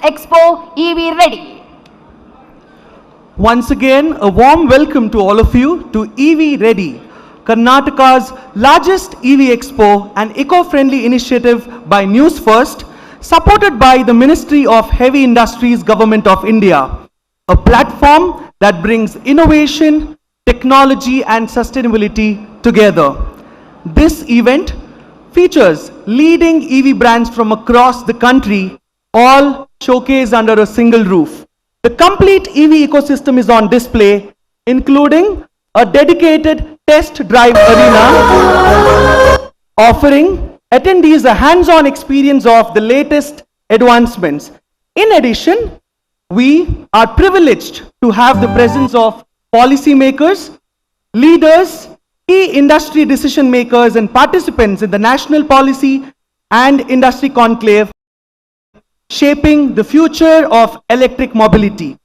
Expo EVready. Once again, a warm welcome to all of you to EVready, Karnataka's largest EV Expo, an eco-friendly initiative by Newsfirst, supported by the Ministry of Heavy Industries, Government of India, a platform that brings innovation, technology and sustainability together. This event features leading EV brands from across the country, all showcased under a single roof. The complete EV ecosystem is on display, including a dedicated test drive arena offering attendees a hands-on experience of the latest advancements. In addition, we are privileged to have the presence of policymakers, leaders, key industry decision makers and participants in the national policy and industry conclave shaping the future of electric mobility,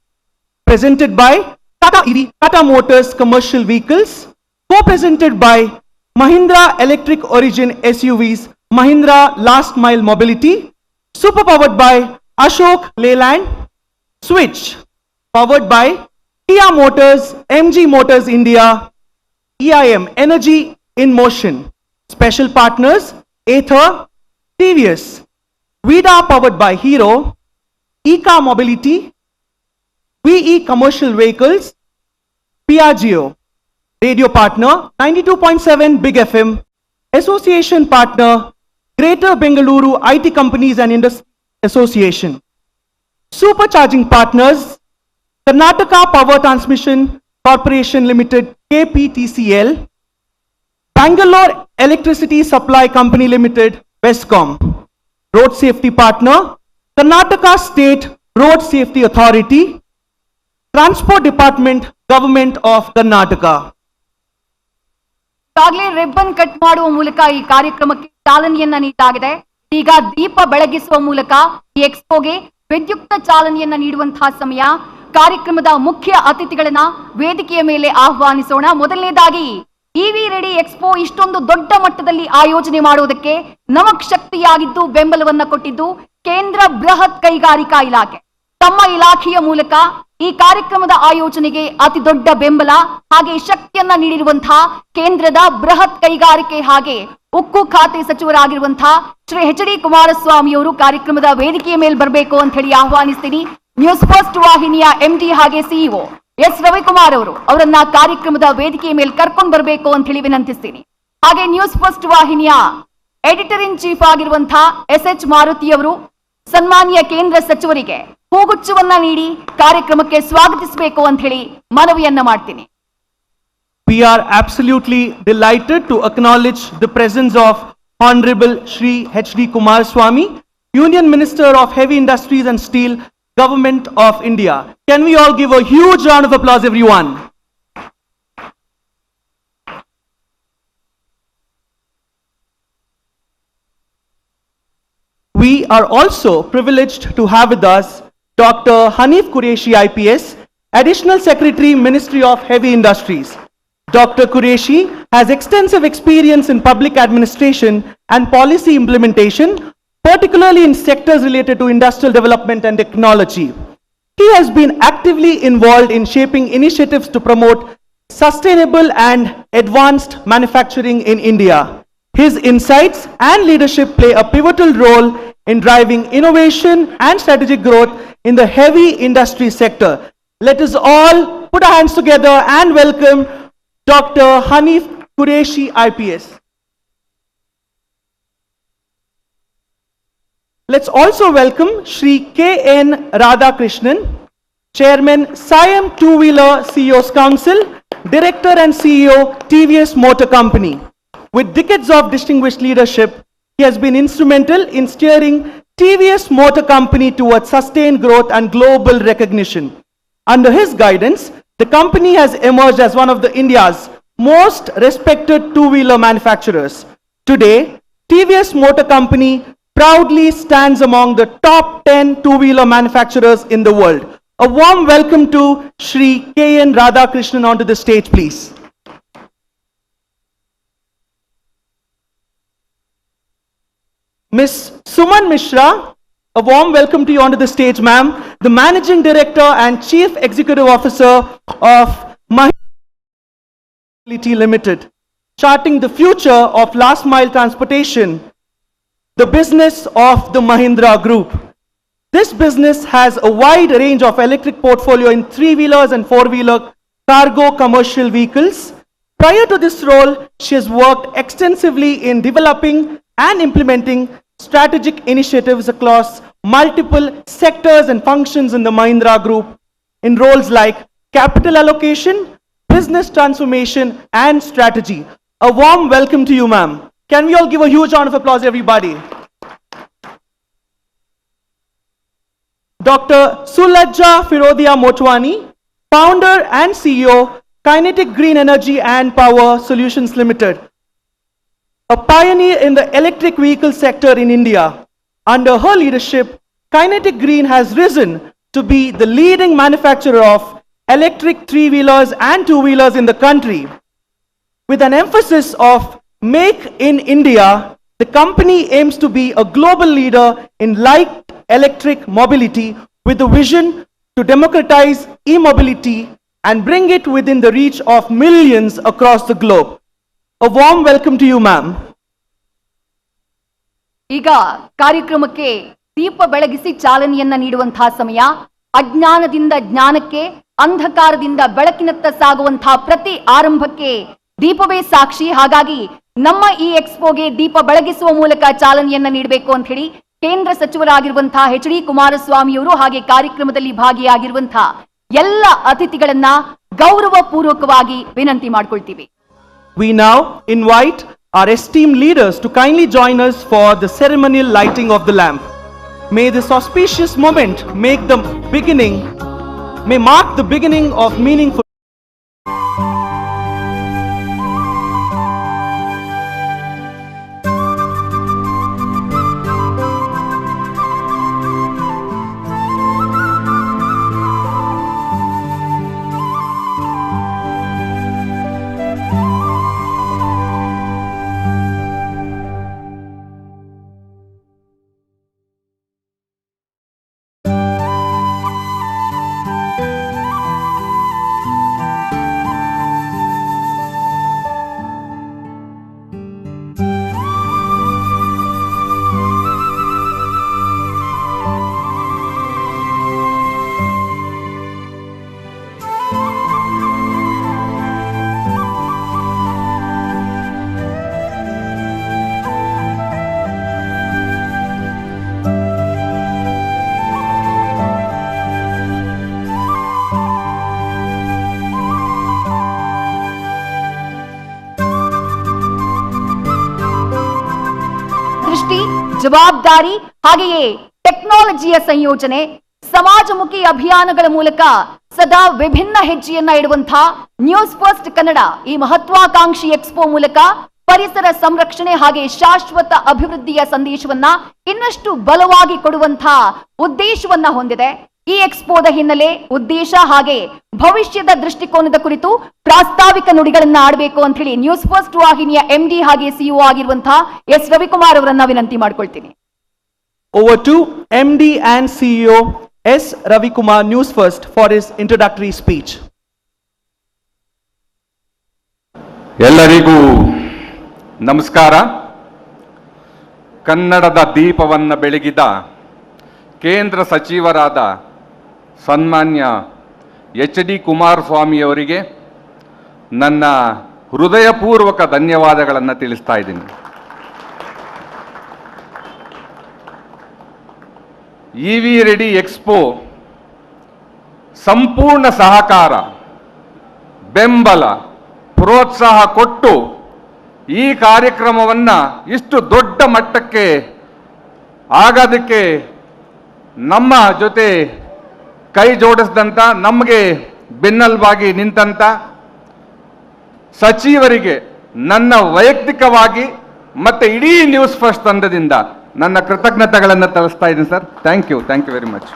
presented by Tata EV, Tata Motors Commercial Vehicles, co-presented by Mahindra Electric Origin SUVs, Mahindra Last Mile Mobility, super powered by Ashok Leyland, Switch, powered by Kia Motors, MG Motors India, EIM Energy in Motion, special partners Ather, TVS, Vida powered by Hero, Eka Mobility, VE Commercial Vehicles, Piaggio, radio partner 92.7 Big FM, association partner Greater Bengaluru IT Companies and Industry Association, supercharging partners Karnataka Power Transmission Corporation Limited KPTCL, Bangalore Electricity Supply Company Limited Westcom, road safety partner Karnataka State Road Safety Authority, Transport Department Government of Karnataka. ಈಗಾಗಲೇ ribbon cut ಮಾಡುವ ಮೂಲಕ ಈ ಕಾರ್ಯಕ್ರಮಕ್ಕೆ ಚಾಲನೆಯನ್ನ ನೀಡಲಾಗಿದೆ. ಈಗ ದೀಪ ಬೆಳಗಿಸುವ ಮೂಲಕ ಈ ಎಕ್ಸ್ಪೋಗೆ ವಿದ್ಯುಕ್ತ ಚಾಲನೆಯನ್ನ ನೀಡುವಂತಹ ಸಮಯ. ಕಾರ್ಯಕ್ರಮದ ಮುಖ್ಯ ಅತಿಥಿಗಳನ್ನ ವೇದಿಕೆಯ ಮೇಲೆ ಆಹ್ವಾನಿಸೋಣ. ಮೊದಲನೇದಾಗಿ EVready ಎಕ್ಸ್ಪೋ ಇಷ್ಟೊಂದು ದೊಡ್ಡ ಮಟ್ಟದಲ್ಲಿ ಆಯೋಜನೆ ಮಾಡುವುದಕ್ಕೆ ನಮಕ್ ಶಕ್ತಿಯಾಗಿದ್ದು ಬೆಂಬಲವನ್ನ ಕೊಟ್ಟಿದ್ದು ಕೇಂದ್ರ ಬೃಹತ್ ಕೈಗಾರಿಕಾ ಇಲಾಖೆ. ತಮ್ಮ ಇಲಾಖೆಯ ಮೂಲಕ ಈ ಕಾರ್ಯಕ್ರಮದ ಆಯೋಜನೆಗೆ ಅತಿ ದೊಡ್ಡ ಬೆಂಬಲ ಹಾಗೆ ಶಕ್ತಿಯನ್ನ ನೀಡಿರುವಂತಹ ಕೇಂದ್ರದ ಬೃಹತ್ ಕೈಗಾರಿಕೆ ಹಾಗೆ ಉಕ್ಕು ಖಾತೆ ಸಚಿವರಾಗಿರುವಂತಹ ಶ್ರೀ ಎಚ್ ಡಿ ಕುಮಾರಸ್ವಾಮಿ ಅವರು ಕಾರ್ಯಕ್ರಮದ ವೇದಿಕೆಯ ಮೇಲೆ ಬರಬೇಕು ಅಂತ ಹೇಳಿ ಆಹ್ವಾನಿಸ್ತೀನಿ. ನ್ಯೂಸ್ ಫಸ್ಟ್ ವಾಹಿನಿಯ MD ಹಾಗೆ CEO ಎಸ್ ರವಿಕುಮಾರ್ ಅವರನ್ನ ಕಾರ್ಯಕ್ರಮದ ವೇದಿಕೆಯ ಮೇಲೆ ಕರ್ಕೊಂಡು ಬರಬೇಕು ಅಂತ ಹೇಳಿ ವಿನಂತಿಸ್ತೀನಿ. ಹಾಗೆ ನ್ಯೂಸ್ ಫಸ್ಟ್ ವಾಹಿನಿಯ ಎಡಿಟರ್ ಇನ್ ಚೀಫ್ ಆಗಿರುವಂತಹ SH ಮಾರುತಿ ಅವರು ಸನ್ಮಾನ್ಯ ಕೇಂದ್ರ ಸಚಿವರಿಗೆ ಹೂಗುಚ್ಛವನ್ನ ನೀಡಿ ಕಾರ್ಯಕ್ರಮಕ್ಕೆ ಸ್ವಾಗತಿಸಬೇಕು ಅಂತ ಹೇಳಿ ಮನವಿಯನ್ನ ಮಾಡ್ತೀನಿ. We are absolutely delighted to acknowledge the presence of Honorable Shri H.D. Kumaraswamy, Union Minister of Heavy Industries and Steel, Government of India. Can we all give a huge round of applause, everyone? We are also privileged to have with us Dr. Hanif Qureshi IPS, Additional Secretary, Ministry of Heavy Industries. Dr. Qureshi has extensive experience in public administration and policy implementation, particularly in sectors related to industrial development and technology. He has been actively involved in shaping initiatives to promote sustainable and advanced manufacturing in India. His insights and leadership play a pivotal role in driving innovation and strategic growth in the heavy industry sector. Let us all put our hands together and welcome Dr. Hanif Qureshi IPS. Let's also welcome Shri K.N. Radhakrishnan, Chairman SIAM Two-Wheeler CEOs Council, Director and CEO TVS Motor Company. With decades of distinguished leadership, he has been instrumental in steering TVS Motor Company towards sustained growth and global recognition. Under his guidance, the company has emerged as one of India's most respected two-wheeler manufacturers. Today, TVS Motor Company proudly stands among the top 10 two-wheeler manufacturers in the world. A warm welcome to Shri K.N. Radhakrishnan onto the stage, please. Ms. Suman Mishra, A warm welcome to you onto the stage, ma'am, the Managing Director and Chief Executive Officer of Mahindra Limited, charting the future of last mile transportation, the business of the Mahindra Group. This business has a wide range of electric portfolio in 3-wheelers and 4-wheeler cargo commercial vehicles. Prior to this role, she has worked extensively in developing and implementing strategic initiatives across multiple sectors and functions in the Mahindra Group in roles like capital allocation, business transformation, and strategy. A warm welcome to you, ma'am. Can we all give a huge round of applause, everybody? Dr. Sulajja Firodia Motwani, founder and CEO, Kinetic Green Energy and Power Solutions Limited, a pioneer in the electric vehicle sector in India. Under her leadership, Kinetic Green has risen to be the leading manufacturer of electric 3-wheelers and 2-wheelers in the country. With an emphasis of Make in India, the company aims to be a global leader in light electric mobility with a vision to democratize e-mobility and bring it within the reach of millions across the globe. A warm welcome to you, ma'am. ಈಗ ಕಾರ್ಯಕ್ರಮಕ್ಕೆ ದೀಪ ಬೆಳಗಿಸಿ ಚಾಲನೆಯನ್ನ ನೀಡುವಂತಹ ಸಮಯ. ಅಜ್ಞಾನದಿಂದ ಜ್ಞಾನಕ್ಕೆ, ಅಂಧಕಾರದಿಂದ ಬೆಳಕಿನತ್ತ ಸಾಗುವಂತಹ ಪ್ರತಿ ಆರಂಭಕ್ಕೆ ದೀಪವೇ ಸಾಕ್ಷಿ. ಹಾಗಾಗಿ ನಮ್ಮ ಈ ಎಕ್ಸ್ಪೋಗೆ ದೀಪ ಬೆಳಗಿಸುವ ಮೂಲಕ ಚಾಲನೆಯನ್ನ ನೀಡಬೇಕು ಅಂತ ಹೇಳಿ ಕೇಂದ್ರ ಸಚಿವರಾಗಿರುವಂತಹ ಎಚ್.ಡಿ. ಕುಮಾರಸ್ವಾಮಿಯವರು ಹಾಗೆ ಕಾರ್ಯಕ್ರಮದಲ್ಲಿ ಭಾಗಿಯಾಗಿರುವಂತಹ ಎಲ್ಲ ಅತಿಥಿಗಳನ್ನ ಗೌರವ ಪೂರ್ವಕವಾಗಿ ವಿನಂತಿ ಮಾಡ್ಕೊಳ್ತೀವಿ. We now invite our esteemed leaders to kindly join us for the ceremonial lighting of the lamp. May this auspicious moment mark the beginning of meaningful ಜವಾಬ್ದಾರಿ ಹಾಗೆಯೇ ಟೆಕ್ನಾಲಜಿಯ ಸಂಯೋಜನೆ, ಸಮಾಜಮುಖಿ ಅಭಿಯಾನಗಳ ಮೂಲಕ ಸದಾ ವಿಭಿನ್ನ ಹೆಜ್ಜೆಯನ್ನ ಇಡುವಂತಹ ನ್ಯೂಸ್ ಫಸ್ಟ್ ಕನ್ನಡ ಈ ಮಹತ್ವಾಕಾಂಕ್ಷಿ ಎಕ್ಸ್ಪೋ ಮೂಲಕ ಪರಿಸರ ಸಂರಕ್ಷಣೆ ಹಾಗೆ ಶಾಶ್ವತ ಅಭಿವೃದ್ಧಿಯ ಸಂದೇಶವನ್ನ ಇನ್ನಷ್ಟು ಬಲವಾಗಿ ಕೊಡುವಂತಹ ಉದ್ದೇಶವನ್ನ ಹೊಂದಿದೆ. ಈ ಎಕ್ಸ್ಪೋದ ಹಿನ್ನೆಲೆ, ಉದ್ದೇಶ ಹಾಗೆ ಭವಿಷ್ಯದ ದೃಷ್ಟಿಕೋನದ ಕುರಿತು ಪ್ರಾಸ್ತಾವಿಕ ನುಡಿಗಳನ್ನ ಆಡಬೇಕು ಅಂತ ಹೇಳಿ ನ್ಯೂಸ್ ಫಸ್ಟ್ ವಾಹಿನಿಯ MD ಹಾಗೆ CEO ಆಗಿರುವಂತಹ ಎಸ್ ರವಿಕುಮಾರ್ ಅವರನ್ನ ವಿನಂತಿ ಮಾಡ್ಕೊಳ್ತೀನಿ. Over to MD and CEO S. Ravikumar, News First, for his introductory speech. ಎಲ್ಲರಿಗೂ ನಮಸ್ಕಾರ. ಕನ್ನಡದ ದೀಪವನ್ನು ಬೆಳಗಿದ ಕೇಂದ್ರ ಸಚಿವರಾದ ಸನ್ಮಾನ್ಯ ಎಚ್.ಡಿ. ಕುಮಾರಸ್ವಾಮಿಯವರಿಗೆ ನನ್ನ ಹೃದಯಪೂರ್ವಕ ಧನ್ಯವಾದಗಳನ್ನು ತಿಳಿಸ್ತಾ ಇದ್ದೀನಿ. EVready ಎಕ್ಸ್ಪೋ ಸಂಪೂರ್ಣ ಸಹಕಾರ, ಬೆಂಬಲ, ಪ್ರೋತ್ಸಾಹ ಕೊಟ್ಟು ಈ ಕಾರ್ಯಕ್ರಮವನ್ನು ಇಷ್ಟು ದೊಡ್ಡ ಮಟ್ಟಕ್ಕೆ ಆಗೋದಕ್ಕೆ ನಮ್ಮ ಜೊತೆ ಕೈ ಜೋಡಿಸಿದಂಥ, ನಮಗೆ ಬೆನ್ನೆಲುಬಾಗಿ ನಿಂತಂಥ ಸಚಿವರಿಗೆ ನನ್ನ ವೈಯಕ್ತಿಕವಾಗಿ ಮತ್ತು ಇಡೀ ನ್ಯೂಸ್ ಫಸ್ಟ್ ತಂಡದಿಂದ ನನ್ನ ಕೃತಜ್ಞತೆಗಳನ್ನು ತಿಳಿಸ್ತಾ ಇದ್ದೀನಿ sir. Thank you very much.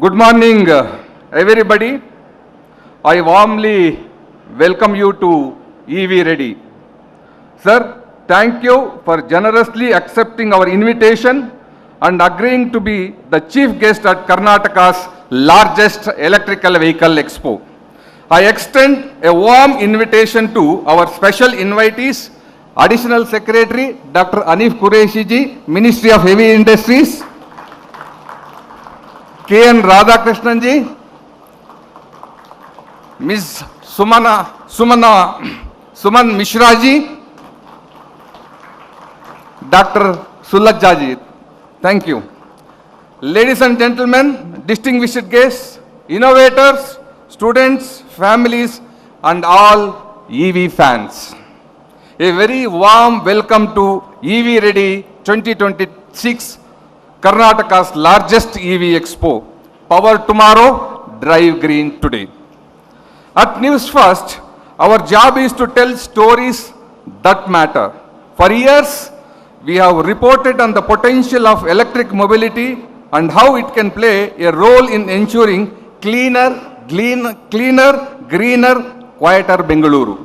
Good morning everybody. I warmly welcome you to EVready. Sir, thank you for generously accepting our invitation and agreeing to be the chief guest at Karnataka's largest electrical vehicle expo. I extend a warm invitation to our special invitees, Additional Secretary Dr. Anif Qureshi ji, Ministry of Heavy Industries, K.N. Radhakrishnan ji, Ms. Suman Mishra ji, Dr. Sulajja ji. Thank you. Ladies and gentlemen, distinguished guests, innovators, students, families, and all EV fans. A very warm welcome to EVready 2026, Karnataka's largest EV Expo. Power tomorrow, drive green today. At Newsfirst, our job is to tell stories that matter. For years, we have reported on the potential of electric mobility and how it can play a role in ensuring cleaner, greener, quieter Bengaluru.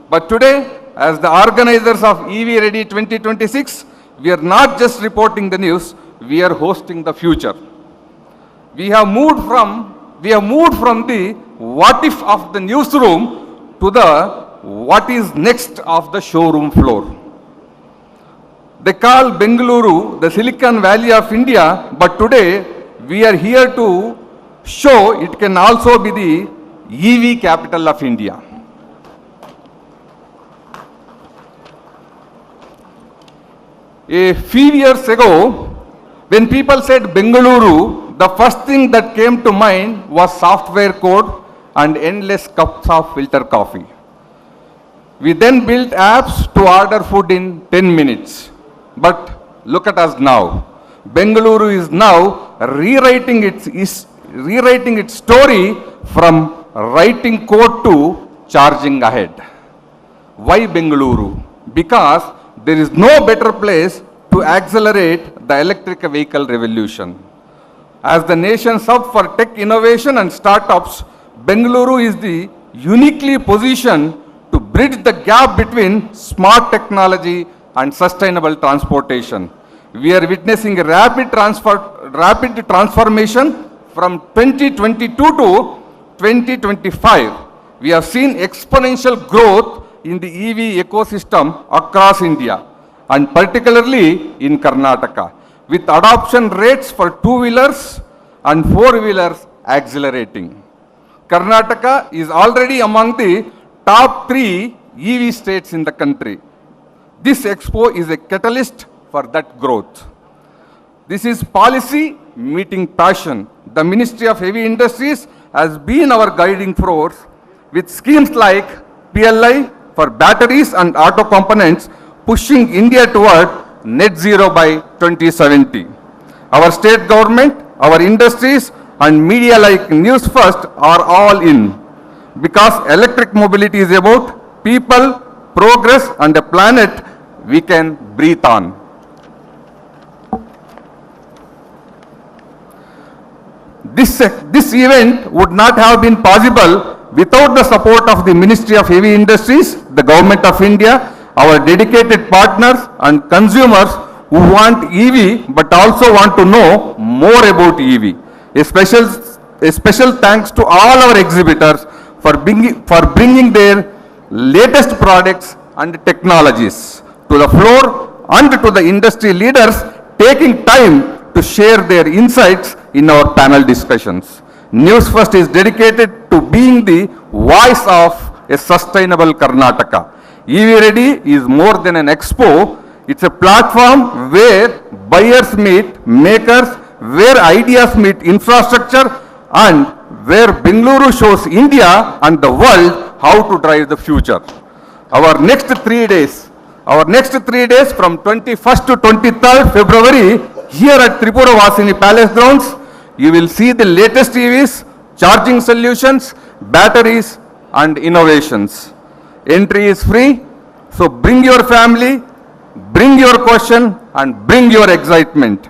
But today, as the organizers of EVready 2026, we are not just reporting the news, we are hosting the future. We have moved from the what if of the newsroom to the what is next of the showroom floor. They call Bengaluru the Silicon Valley of India, but today we are here to show it can also be the EV capital of India. A few years ago, when people said Bengaluru, the first thing that came to mind was software code and endless cups of filter coffee. We then built apps to order food in 10 minutes. But look at us now. Bengaluru is now rewriting its story from writing code to charging ahead. Why Bengaluru? Because there is no better place to accelerate the electric vehicle revolution. As the nation's hub for tech innovation and startups, Bengaluru is the uniquely positioned to bridge the gap between smart technology and sustainable transportation. We are witnessing a rapid transformation from 2022 to 2025. We have seen exponential growth in the EV ecosystem across India and particularly in Karnataka, with adoption rates for two-wheelers and four-wheelers accelerating. Karnataka is already among the top 3 EV states in the country. This expo is a catalyst for that growth. This is policy meeting passion. The Ministry of Heavy Industries has been our guiding force with schemes like PLI for batteries and auto components, pushing India toward net zero by 2070. Our state government, our industries, and media like Newsfirst are all in, because electric mobility is about people, progress, and a planet we can breathe on. This event would not have been possible without the support of the Ministry of Heavy Industries, the Government of India, our dedicated partners and consumers who want EV but also want to know more about EV. A special thanks to all our exhibitors for bringing their latest products and technologies to the floor, and to the industry leaders taking time to share their insights in our panel discussions. Newsfirst is dedicated to being the voice of a sustainable Karnataka. EVready is more than an expo. It's a platform where buyers meet makers, where ideas meet infrastructure, and where Bengaluru shows India and the world how to drive the future. Our next 3 days from 21st to 23rd February, here at Tripura Vasini Palace grounds, you will see the latest EVs, charging solutions, batteries, and innovations. Entry is free, so bring your family, bring your question, and bring your excitement.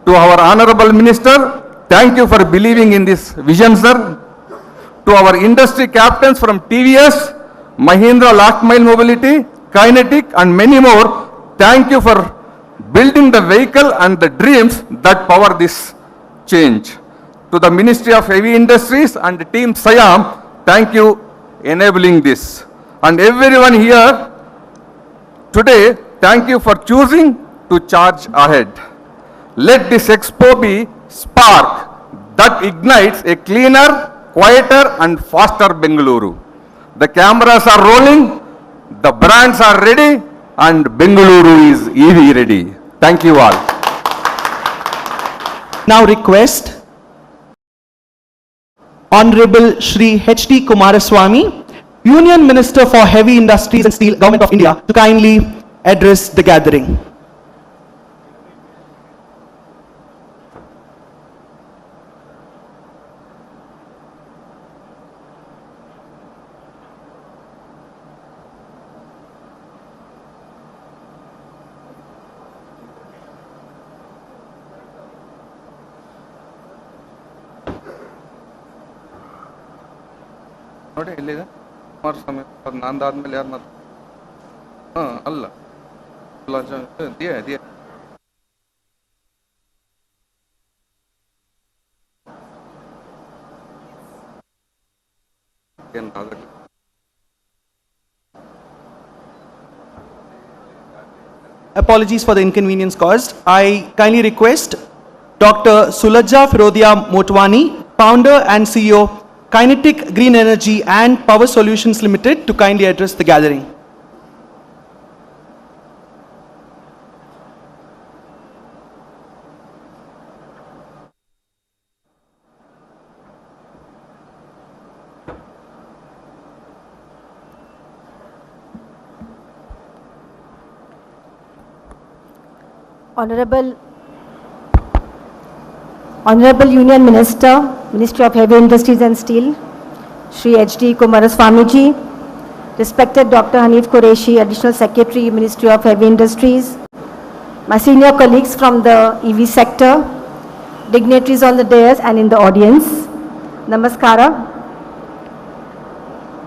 To our Honorable Minister, thank you for believing in this vision, sir. To our industry captains from TVS, Mahindra Last Mile Mobility, Kinetic, and many more, thank you for building the vehicle and the dreams that power this change. To the Ministry of Heavy Industries and the team SIAM, thank you enabling this. And everyone here today, thank you for choosing to charge ahead. Let this expo be spark that ignites a cleaner, quieter and faster Bengaluru. The cameras are rolling, the brands are ready, and Bengaluru is EVready. Thank you all. Now request Honorable Shri H.D. Kumaraswamy, Union Minister for Heavy Industries and Steel, Government of India, to kindly address the gathering. ನೋಡಿ ಎಲ್ಲಿದೆ ಕುಮಾರಸ್ವಾಮಿ ನಂದಾದ್ಮೇಲೆ ಯಾರು ಮಾತು ಅಲ್ಲ ದಿಯ ದಿಯ Apologies for the inconvenience caused. I kindly request Dr. Sulajja Firodia Motwani, founder and CEO, Kinetic Green Energy and Power Solutions Limited, to kindly address the gathering. Honorable Union Minister, Ministry of Heavy Industries and Steel, Shri H.D. Kumaraswamy ji, respected Dr. Hanif Qureshi, Additional Secretary, Ministry of Heavy Industries, my senior colleagues from the EV sector, dignitaries on the dais and in the audience, Namaskara.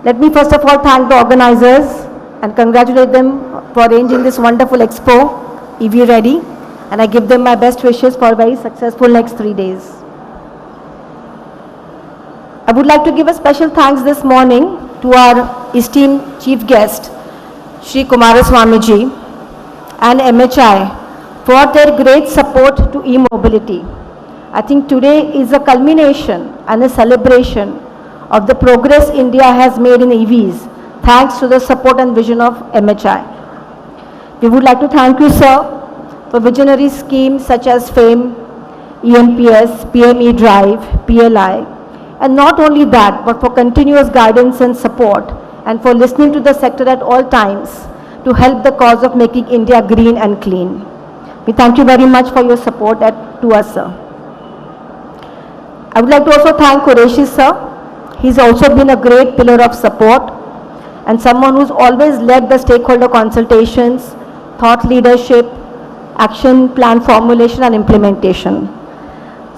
Let me first of all thank the organizers and congratulate them for arranging this wonderful expo, EVready, and I give them my best wishes for a very successful next 3 days. I would like to give a special thanks this morning to our esteemed chief guest, Shri Kumaraswamy ji and MHI for their great support to e-mobility. I think today is a culmination and a celebration of the progress India has made in EVs thanks to the support and vision of MHI. We would like to thank you, sir, for visionary schemes such as FAME, EMPS, PME Drive, PLI, and not only that, but for continuous guidance and support, and for listening to the sector at all times to help the cause of making India green and clean. We thank you very much for your support to us, sir. I would like to also thank Qureshi, sir. He's also been a great pillar of support and someone who's always led the stakeholder consultations, thought leadership, action plan formulation and implementation.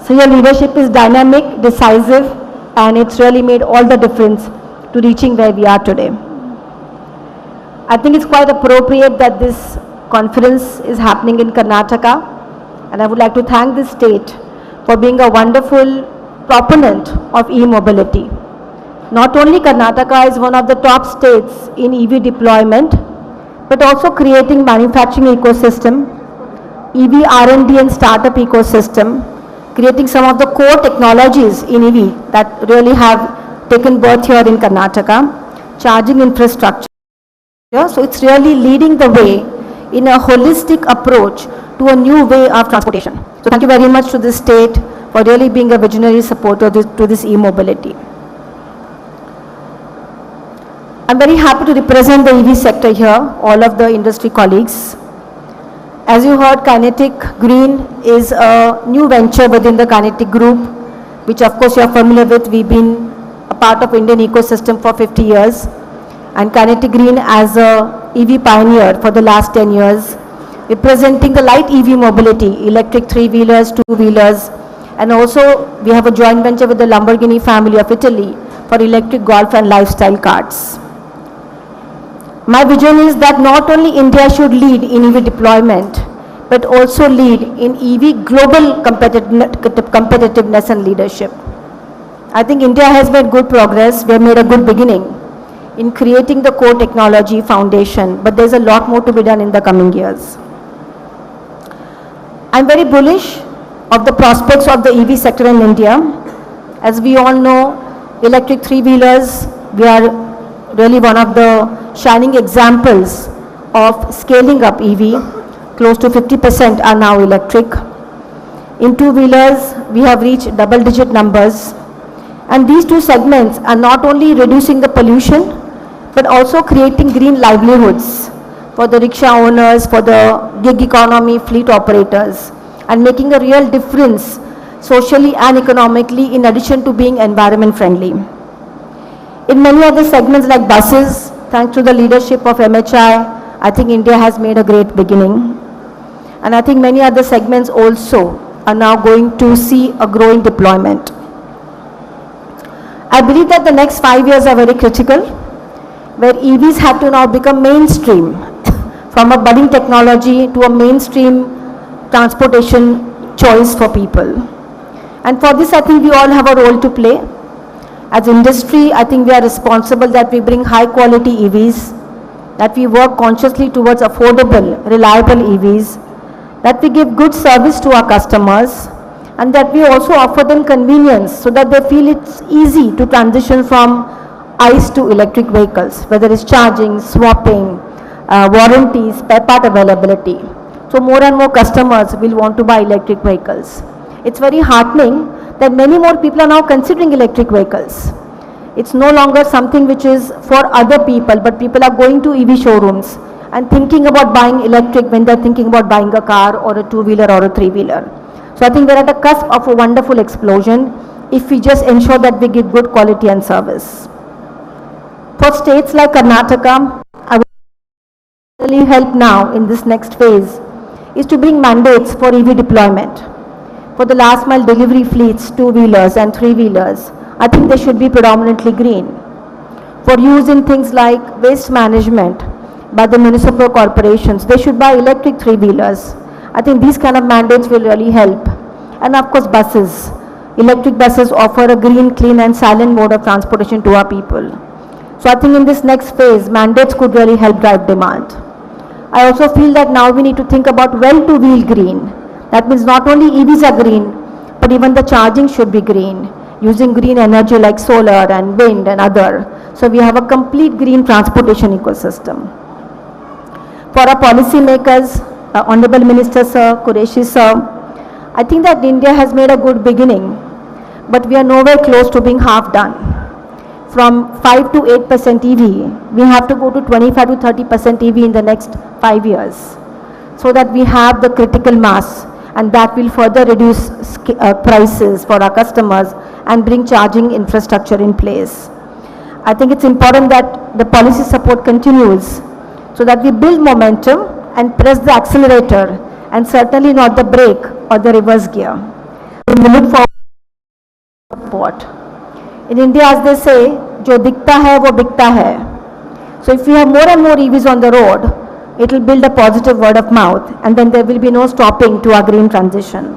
So your leadership is dynamic, decisive, and it's really made all the difference to reaching where we are today. I think it's quite appropriate that this conference is happening in Karnataka, and I would like to thank the state for being a wonderful proponent of e-mobility. Not only Karnataka is one of the top states in EV deployment, but also creating manufacturing ecosystem, EV R&D and startup ecosystem, creating some of the core technologies in EV that really have taken birth here in Karnataka, charging infrastructure. So it's really leading the way in a holistic approach to a new way of transportation. So thank you very much to the state for really being a visionary supporter to this e-mobility. I'm very happy to represent the EV sector here, all of the industry colleagues. As you heard, Kinetic Green is a new venture within the Kinetic Group, which of course you are familiar with. We've been a part of Indian ecosystem for 50 years. And Kinetic Green as a EV pioneer for the last 10 years, representing the light EV mobility, electric 3-wheelers, 2-wheelers, and also we have a joint venture with the Lamborghini family of Italy for electric golf and lifestyle cars. My vision is that not only India should lead in EV deployment, but also lead in EV global competitiveness and leadership. I think India has made good progress. We have made a good beginning in creating the core technology foundation, but there's a lot more to be done in the coming years. I'm very bullish of the prospects of the EV sector in India. As we all know, electric three-wheelers, we are really one of the shining examples of scaling up EV. Close to 50% are now electric. In two-wheelers, we have reached double-digit numbers. And these two segments are not only reducing the pollution, but also creating green livelihoods for the rickshaw owners, for the gig economy fleet operators, and making a real difference socially and economically in addition to being environment friendly. In many other segments like buses, thanks to the leadership of MHI, I think India has made a great beginning. And I think many other segments also are now going to see a growing deployment. I believe that the next 5 years are very critical, where EVs have to now become mainstream, from a budding technology to a mainstream transportation choice for people. And for this, I think we all have a role to play. As industry, I think we are responsible that we bring high quality EVs, that we work consciously towards affordable, reliable EVs, that we give good service to our customers, and that we also offer them convenience so that they feel it's easy to transition from ICE to electric vehicles, whether it's charging, swapping, warranties, spare part availability. So more and more customers will want to buy electric vehicles. It's very heartening that many more people are now considering electric vehicles. It's no longer something which is for other people, but people are going to EV showrooms and thinking about buying electric when they're thinking about buying a car or a two-wheeler or a three-wheeler. So I think we're at a cusp of a wonderful explosion if we just ensure that we give good quality and service. For states like Karnataka, I would really help now in this next phase is to bring mandates for EV deployment. For the last mile delivery fleets, two-wheelers and three-wheelers, I think they should be predominantly green. For use in things like waste management by the municipal corporations, they should buy electric three-wheelers. I think these kind of mandates will really help. And of course buses. Electric buses offer a green, clean and silent mode of transportation to our people. So I think in this next phase, mandates could really help drive demand. I also feel that now we need to think about well-to-wheel green. That means not only EVs are green, but even the charging should be green, using green energy like solar and wind and other. So we have a complete green transportation ecosystem. For our policy makers, Honorable Minister Sir, Qureshi Sir, I think that India has made a good beginning, but we are nowhere close to being half done. From 5 to 8% EV, we have to go to 25 to 30% EV in the next 5 years, so that we have the critical mass, and that will further reduce prices for our customers and bring charging infrastructure in place. I think it's important that the policy support continues so that we build momentum and press the accelerator and certainly not the brake or the reverse gear. We look forward to support. In India, as they say, jo dikta hai wo bikta hai. So if we have more and more EVs on the road, it will build a positive word of mouth, and then there will be no stopping to our green transition.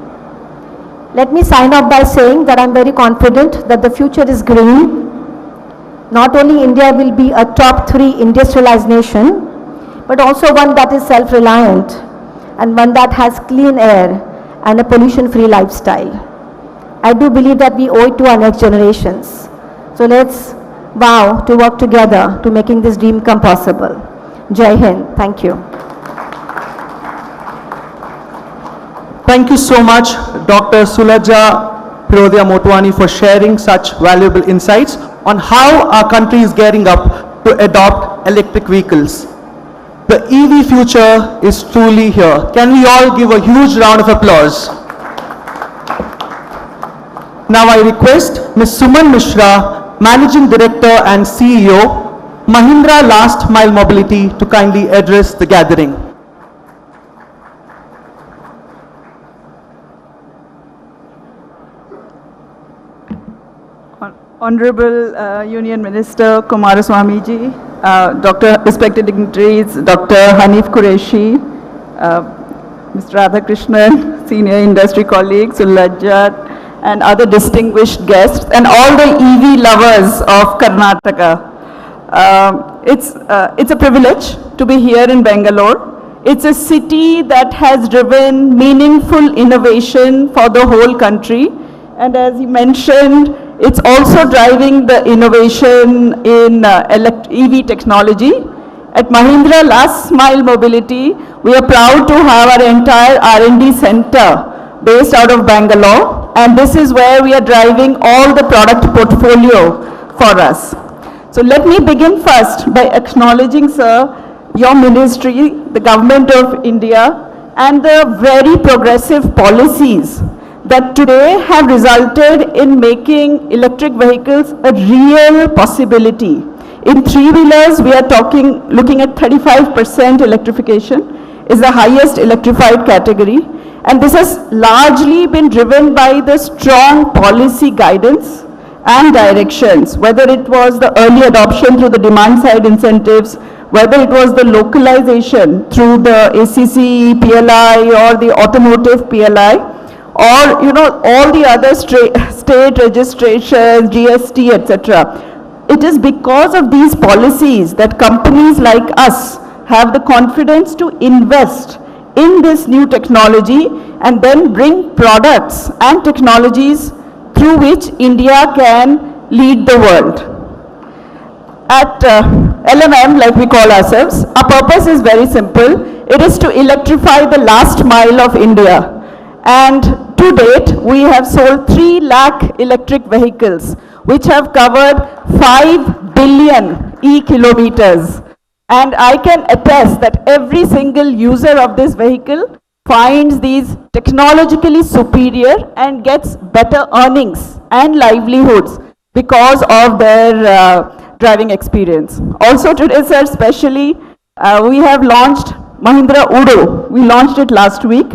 Let me sign off by saying that I'm very confident that the future is green. Not only India will be a top 3 industrialized nation, but also one that is self-reliant and one that has clean air and a pollution-free lifestyle. I do believe that we owe it to our next generations. So let's vow to work together to making this dream come possible. Jai Hind. Thank you. Thank you so much, Dr. Sulaja Pirodia Motwani, for sharing such valuable insights on how our country is gearing up to adopt electric vehicles. The EV future is truly here. Can we all give a huge round of applause? Now I request Ms. Suman Mishra, Managing Director and CEO, Mahindra Last Mile Mobility, to kindly address the gathering. Honorable Union Minister Kumaraswamy ji, Dr. Respected Dignitaries, Dr. Hanif Qureshi, Mr. Radhakrishnan, senior industry colleagues, Ulajjat, and other distinguished guests, and all the EV lovers of Karnataka. It's a privilege to be here in Bengaluru. It's a city that has driven meaningful innovation for the whole country. And as he mentioned, it's also driving the innovation in EV technology. At Mahindra Last Mile Mobility, we are proud to have our entire R&D center based out of Bangalore. And this is where we are driving all the product portfolio for us. So let me begin first by acknowledging, sir, your ministry, the government of India, and the very progressive policies that today have resulted in making electric vehicles a real possibility. In three-wheelers, we are looking at 35% electrification is the highest electrified category. And this has largely been driven by the strong policy guidance and directions, whether it was the early adoption through the demand side incentives, whether it was the localization through the ACC, PLI, or the automotive PLI, or all the other state registrations, GST, etc. It is because of these policies that companies like us have the confidence to invest in this new technology and then bring products and technologies through which India can lead the world. At LMM, like we call ourselves, our purpose is very simple. It is to electrify the last mile of India. And to date, we have sold 3 lakh electric vehicles, which have covered 5 billion e-kilometers. And I can attest that every single user of this vehicle finds these technologically superior and gets better earnings and livelihoods because of their driving experience. Also today, sir, especially, we have launched Mahindra Udo. We launched it last week.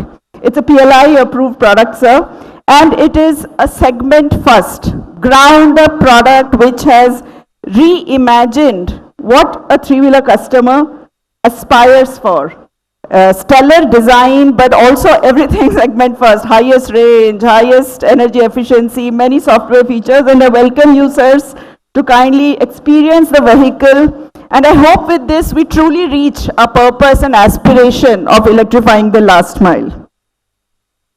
It's a PLI approved product, sir, and it is a segment first, ground up product which has reimagined what a three-wheeler customer aspires for. Stellar design, but also everything segment first, highest range, highest energy efficiency, many software features, and I welcome users to kindly experience the vehicle. And I hope with this we truly reach our purpose and aspiration of electrifying the last mile.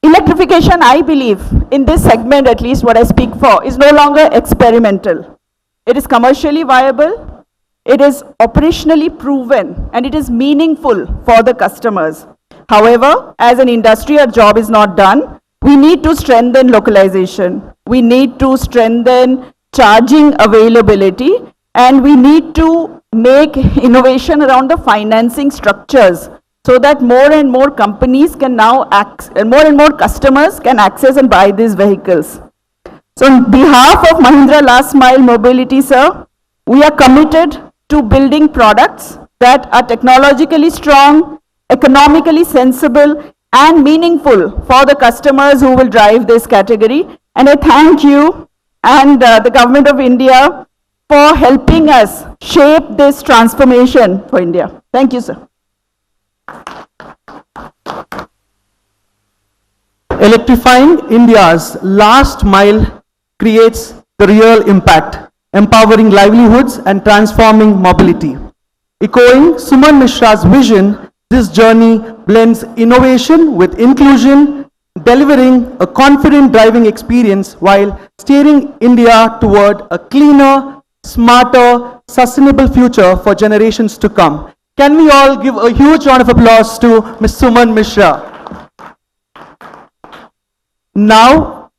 Electrification, I believe, in this segment at least what I speak for, is no longer experimental. It is commercially viable. It is operationally proven, and it is meaningful for the customers. However, as an industry, our job is not done. We need to strengthen localization. We need to strengthen charging availability, and we need to make innovation around the financing structures so that more and more companies can now more and more customers can access and buy these vehicles. So on behalf of Mahindra Last Mile Mobility, sir, we are committed to building products that are technologically strong, economically sensible, and meaningful for the customers who will drive this category. And I thank you and the Government of India for helping us shape this transformation for India. Thank you, sir. Electrifying India's last mile creates the real impact, empowering livelihoods and transforming mobility. Echoing Suman Mishra's vision, this journey blends innovation with inclusion, delivering a confident driving experience while steering India toward a cleaner, smarter, sustainable future for generations to come. Can we all give a huge round of applause to Ms. Suman Mishra? Now,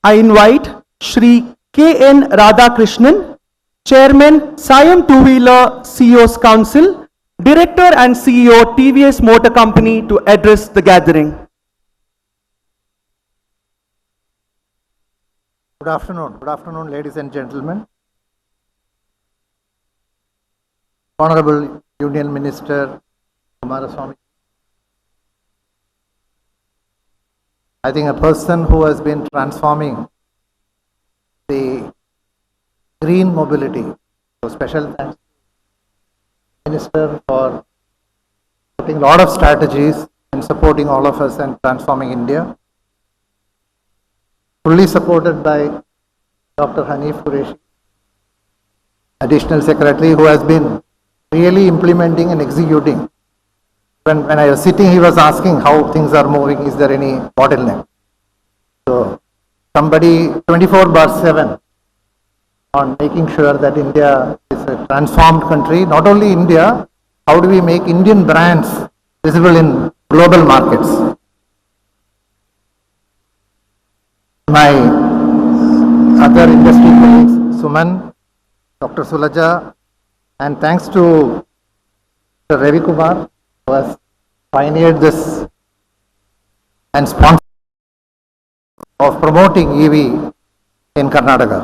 I invite Shri K.N. Radhakrishnan, Chairman, SIAM Two-Wheeler CEOs Council, Director and CEO, TVS Motor Company, to address the gathering. Good afternoon, ladies and gentlemen. Honorable Union Minister Kumaraswamy, I think a person who has been transforming the green mobility, so special thanks Minister for putting a lot of strategies and supporting all of us and transforming India. Fully supported by Dr. Hanif Qureshi, Additional Secretary, who has been really implementing and executing. When I was sitting, he was asking how things are moving, is there any bottleneck? So, somebody 24/7 on making sure that India is a transformed country. Not only India, how do we make Indian brands visible in global markets? My other industry colleagues, Suman, Dr. Sulaja, and thanks to Mr. Ravi Kumar, who has pioneered this and sponsored of promoting EV in Karnataka.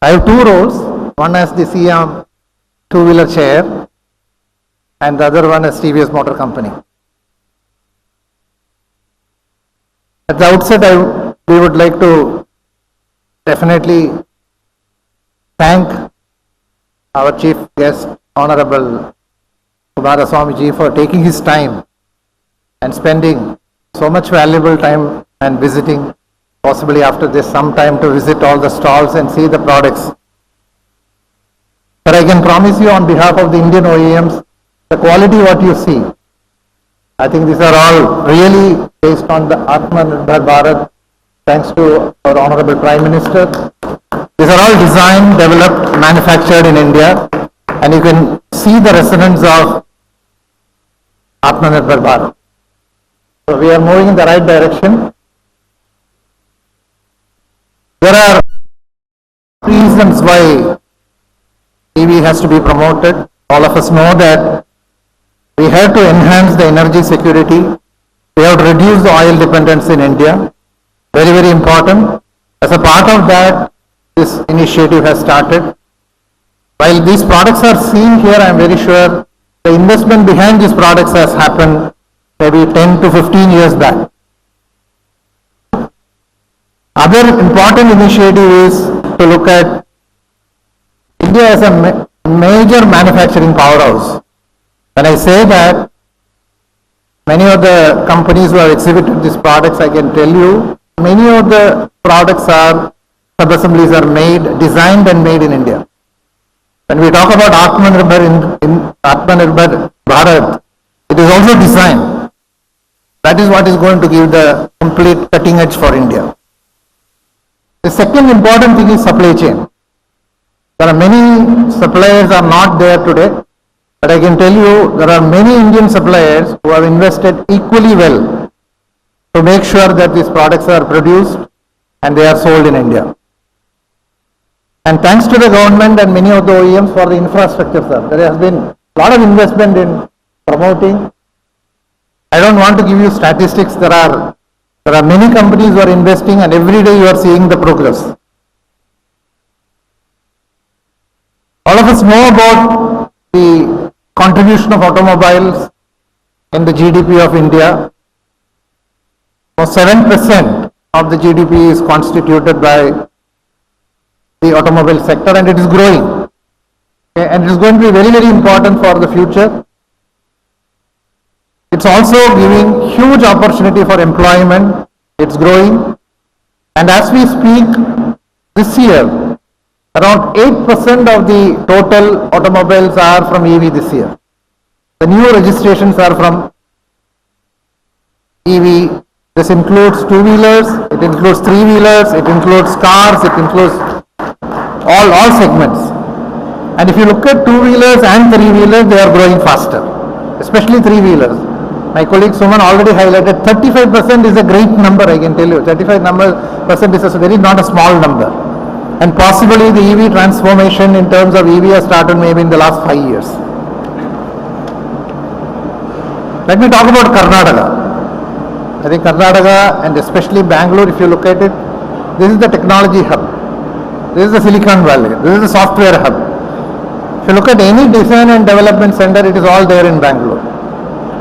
I have two roles, one as the SIAM two-wheeler chair and the other one as TVS Motor Company. At the outset, we would like to definitely thank our chief guest, Honorable Kumaraswamy ji, for taking his time and spending so much valuable time and visiting, possibly after this some time to visit all the stalls and see the products. But I can promise you on behalf of the Indian OEMs, the quality what you see, I think these are all really based on the Atmanirbhar Bharat, thanks to our Honorable Prime Minister. These are all designed, developed, manufactured in India, and you can see the resonance of Atmanirbhar Bharat. So we are moving in the right direction. There are reasons why EV has to be promoted. All of us know that we have to enhance the energy security. We have to reduce the oil dependence in India. Very, very important. As a part of that, this initiative has started. While these products are seen here, I am very sure the investment behind these products has happened maybe 10 to 15 years back. Other important initiative is to look at India as a major manufacturing powerhouse. When I say that, many of the companies who have exhibited these products, I can tell you, many of the products are, sub-assemblies are made, designed and made in India. When we talk about Atmanirbhar Bharat, it is also designed. That is what is going to give the complete cutting edge for India. The second important thing is supply chain. There are many suppliers are not there today, but I can tell you there are many Indian suppliers who have invested equally well to make sure that these products are produced and they are sold in India. And thanks to the government and many of the OEMs for the infrastructure, sir. There has been a lot of investment in promoting. I don't want to give you statistics. There are many companies who are investing and every day you are seeing the progress. All of us know about the contribution of automobiles in the GDP of India. So 7% of the GDP is constituted by the automobile sector and it is growing. Okay, and it is going to be very, very important for the future. It's also giving huge opportunity for employment. It's growing. And as we speak, this year, around 8% of the total automobiles are from EV this year. The new registrations are from EV. This includes two-wheelers, it includes three-wheelers, it includes cars, it includes all segments. And if you look at two-wheelers and three-wheelers, they are growing faster, especially three-wheelers. My colleague Suman already highlighted 35% is a great number, I can tell you. 35% is very not a small number. And possibly the EV transformation in terms of EV has started maybe in the last 5 years. Let me talk about Karnataka. I think Karnataka and especially Bengaluru, if you look at it, this is the technology hub. This is the Silicon Valley. This is the software hub. If you look at any design and development center, it is all there in Bengaluru.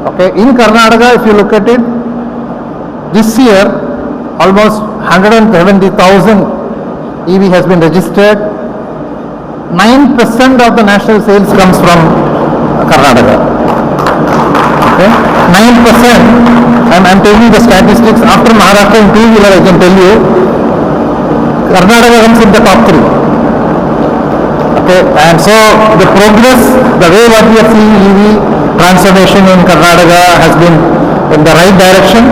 Okay, in Karnataka, if you look at it, this year, almost 170,000 EV has been registered. 9% of the national sales comes from Karnataka. Okay? 9%. I'm telling you the statistics. After Maharashtra in two-wheeler, I can tell you, Karnataka comes in the top 3. Okay? And so the progress, the way what we are seeing EV transformation in Karnataka has been in the right direction.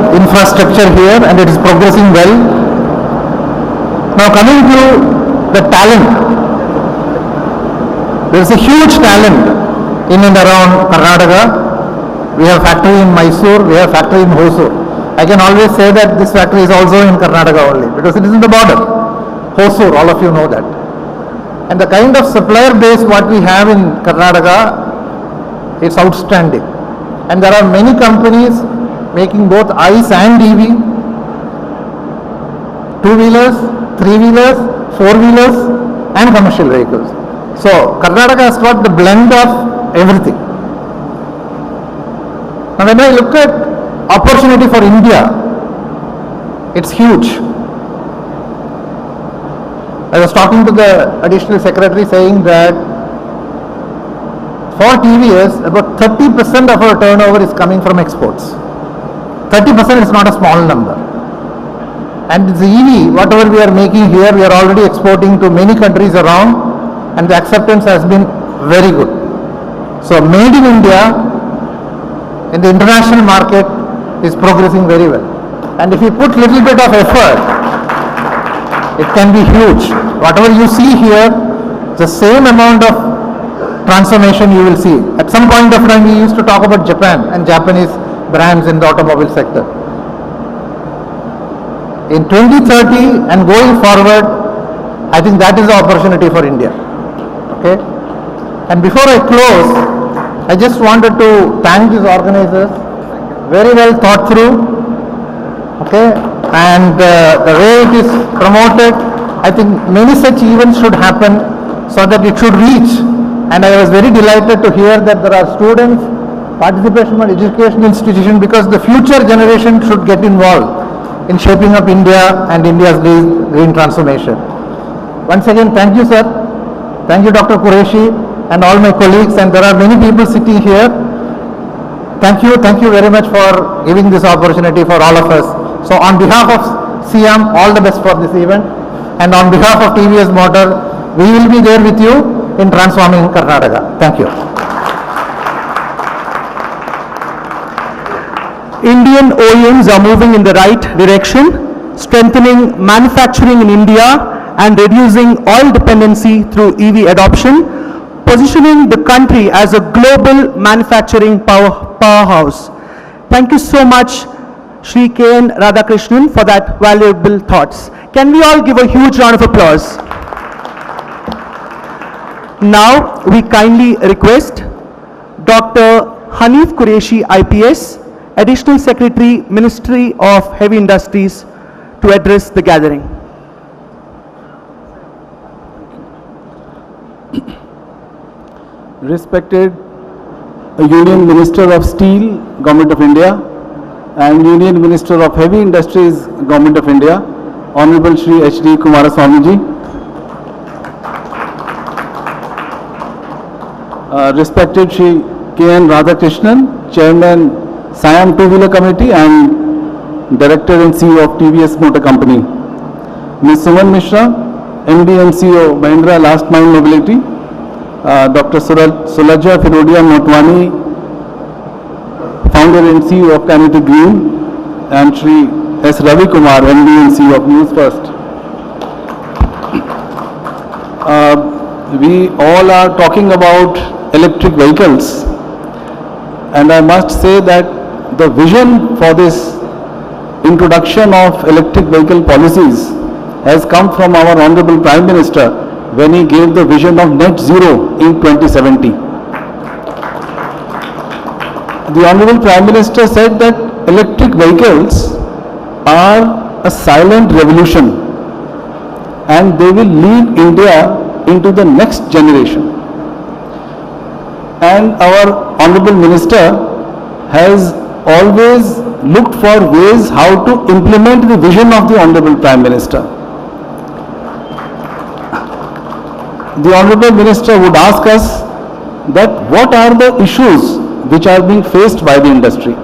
Infrastructure here and it is progressing well. Now coming to the talent, there is a huge talent in and around Karnataka. We have factory in Mysore, we have factory in Hosur. I can always say that this factory is also in Karnataka only because it is in the border. Hosur, all of you know that. And the kind of supplier base what we have in Karnataka, it's outstanding. And there are many companies making both ICE and EV, two-wheelers, three-wheelers, four-wheelers and commercial vehicles. So Karnataka has got the blend of everything. Now when I look at opportunity for India, it's huge. I was talking to the additional secretary saying that for TVS, about 30% of our turnover is coming from exports. 30% is not a small number. And the EV, whatever we are making here, we are already exporting to many countries around and the acceptance has been very good. So made in India in the international market is progressing very well. And if you put little bit of effort, it can be huge. Whatever you see here, the same amount of transformation you will see. At some point of time, we used to talk about Japan and Japanese brands in the automobile sector. In 2030 and going forward, I think that is the opportunity for India. Okay? And before I close, I just wanted to thank these organizers. Very well thought through. Okay? And the way it is promoted, I think many such events should happen so that it should reach. And I was very delighted to hear that there are students, participation from education institution because the future generation should get involved in shaping up India and India's green transformation. Once again, thank you, sir. Thank you, Dr. Qureshi and all my colleagues, and there are many people sitting here. Thank you very much for giving this opportunity for all of us. So on behalf of SIAM, all the best for this event, and on behalf of TVS Motor, we will be there with you in transforming Karnataka. Thank you. Indian OEMs are moving in the right direction, strengthening manufacturing in India and reducing oil dependency through EV adoption, positioning the country as a global manufacturing powerhouse. Thank you so much, Shri K.N. Radhakrishnan, for that valuable thoughts. Can we all give a huge round of applause? Now, we kindly request Dr. Hanif Qureshi, IPS, Additional Secretary, Ministry of Heavy Industries, to address the gathering. Respected Union Minister of Steel, Government of India, and Union Minister of Heavy Industries, Government of India, Honorable Shri H.D. Kumaraswamy ji, respected Shri K.N. Radhakrishnan, Chairman, SIAM Two-Wheeler Committee and Director and CEO of TVS Motor Company, Ms. Suman Mishra, MD and CEO, Mahindra Last Mile Mobility, Dr. Sulaja Firodia Motwani, Founder and CEO of Kinetic Green, and Shri S. Ravi Kumar, MD and CEO of Newsfirst. We all are talking about electric vehicles, and I must say that the vision for this introduction of electric vehicle policies has come from our Honorable Prime Minister when he gave the vision of net zero in 2070. The Honorable Prime Minister said that electric vehicles are a silent revolution and they will lead India into the next generation. And our Honorable Minister has always looked for ways how to implement the vision of the Honorable Prime Minister. the Honorable Minister would ask us that what are the issues which are being faced by the industry?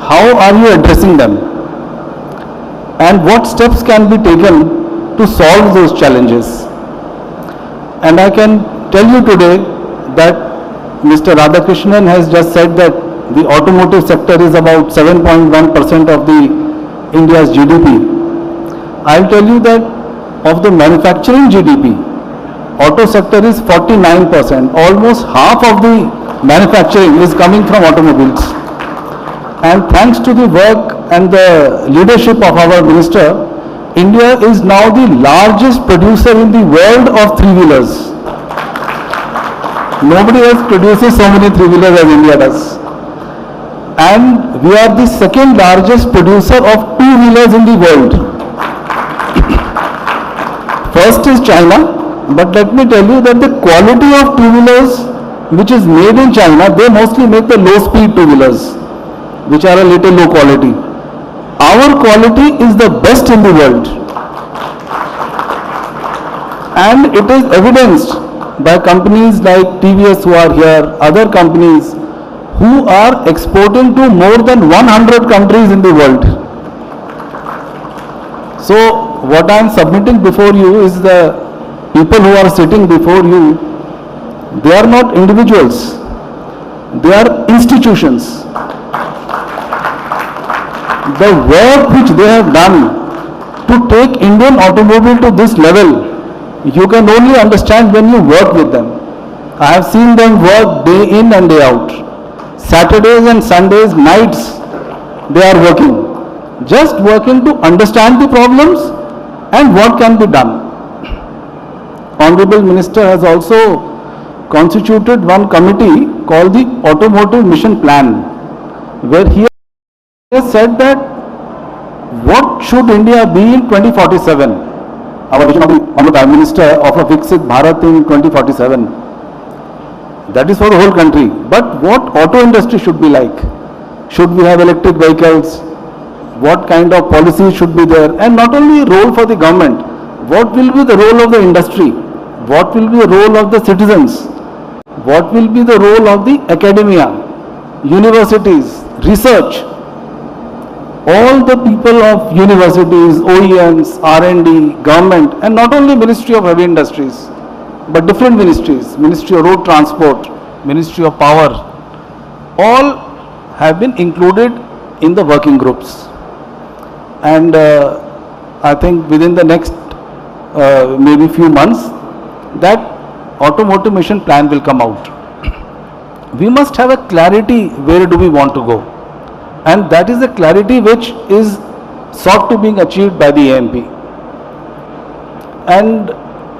How are you addressing them? And what steps can be taken to solve those challenges? And I can tell you today that Mr. Radhakrishnan has just said that the automotive sector is about 7.1% of the India's GDP. I'll tell you that of the manufacturing GDP, auto sector is 49%. Almost half of the manufacturing is coming from automobiles. And thanks to the work and the leadership of our minister, India is now the largest producer in the world of three-wheelers. Nobody else produces so many three-wheelers as India does. And we are the second largest producer of two-wheelers in the world. First is China, but let me tell you that the quality of two-wheelers which is made in China, they mostly make the low-speed two-wheelers, which are a little low quality. Our quality is the best in the world. And it is evidenced by companies like TVS who are here, other companies who are exporting to more than 100 countries in the world. So what I am submitting before you is the people who are sitting before you, they are not individuals, they are institutions. The work which they have done to take Indian automobile to this level, you can only understand when you work with them. I have seen them work day in and day out. Saturdays and Sundays, nights, they are working. Just working to understand the problems and what can be done. Honorable Minister has also constituted one committee called the Automotive Mission Plan, where he has said that what should India be in 2047? Our vision of the Honorable Prime Minister of a Viksit Bharat in 2047. That is for the whole country. But what auto industry should be like? Should we have electric vehicles? What kind of policies should be there? And not only role for the government, what will be the role of the industry? What will be the role of the citizens? What will be the role of the academia, universities, research? All the people of universities, OEMs, R&D, government, and not only Ministry of Heavy Industries, but different ministries, Ministry of Road Transport, Ministry of Power, all have been included in the working groups. And I think within the next maybe few months, that automotive mission plan will come out. We must have a clarity where do we want to go. And that is the clarity which is sought to being achieved by the AMP. And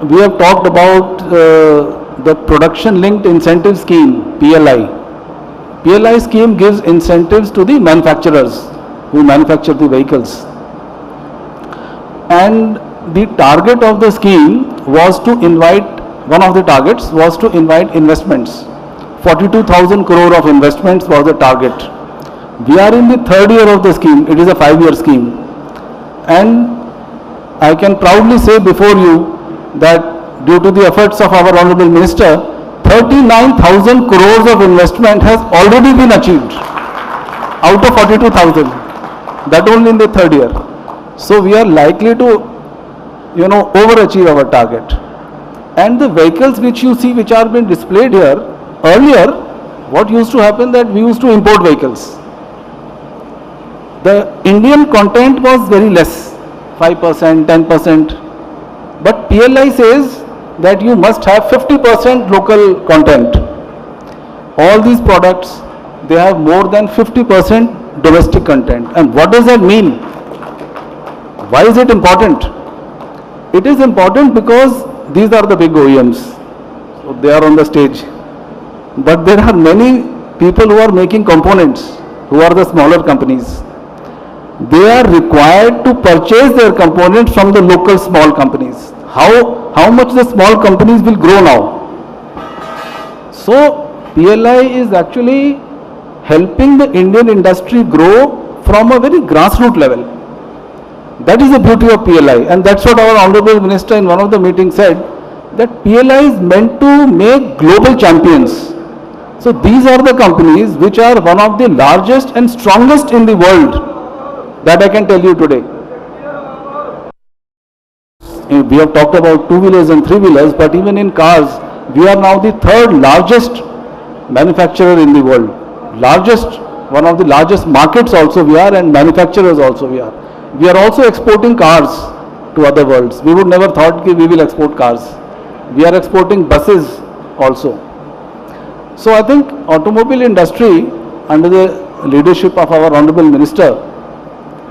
we have talked about the production linked incentive scheme, PLI. PLI scheme gives incentives to the manufacturers who manufacture the vehicles. And the target of the scheme was to invite, one of the targets was to invite investments. 42,000 crore of investments was the target. We are in the third year of the scheme. It is a 5-year scheme. And I can proudly say before you that due to the efforts of our Honorable Minister, 39,000 crores of investment has already been achieved out of 42,000. That only in the third year. So we are likely to, overachieve our target. And the vehicles which you see which are being displayed here, earlier what used to happen that we used to import vehicles. The Indian content was very less, 5%, 10%. But PLI says that you must have 50% local content. All these products, they have more than 50% domestic content. And what does that mean? Why is it important? It is important because these are the big OEMs. So they are on the stage. But there are many people who are making components, who are the smaller companies. They are required to purchase their components from the local small companies. How much the small companies will grow now? So PLI is actually helping the Indian industry grow from a very grassroots level. That is the beauty of PLI, and that's what our Honorable Minister in one of the meetings said, that PLI is meant to make global champions. So these are the companies which are one of the largest and strongest in the world, that I can tell you today. We have talked about two-wheelers and three-wheelers, but even in cars, we are now the third largest manufacturer in the world. One of the largest markets also we are, and manufacturers also we are. We are also exporting cars to other worlds. We would never thought that we will export cars. We are exporting buses also. So I think automobile industry under the leadership of our Honorable Minister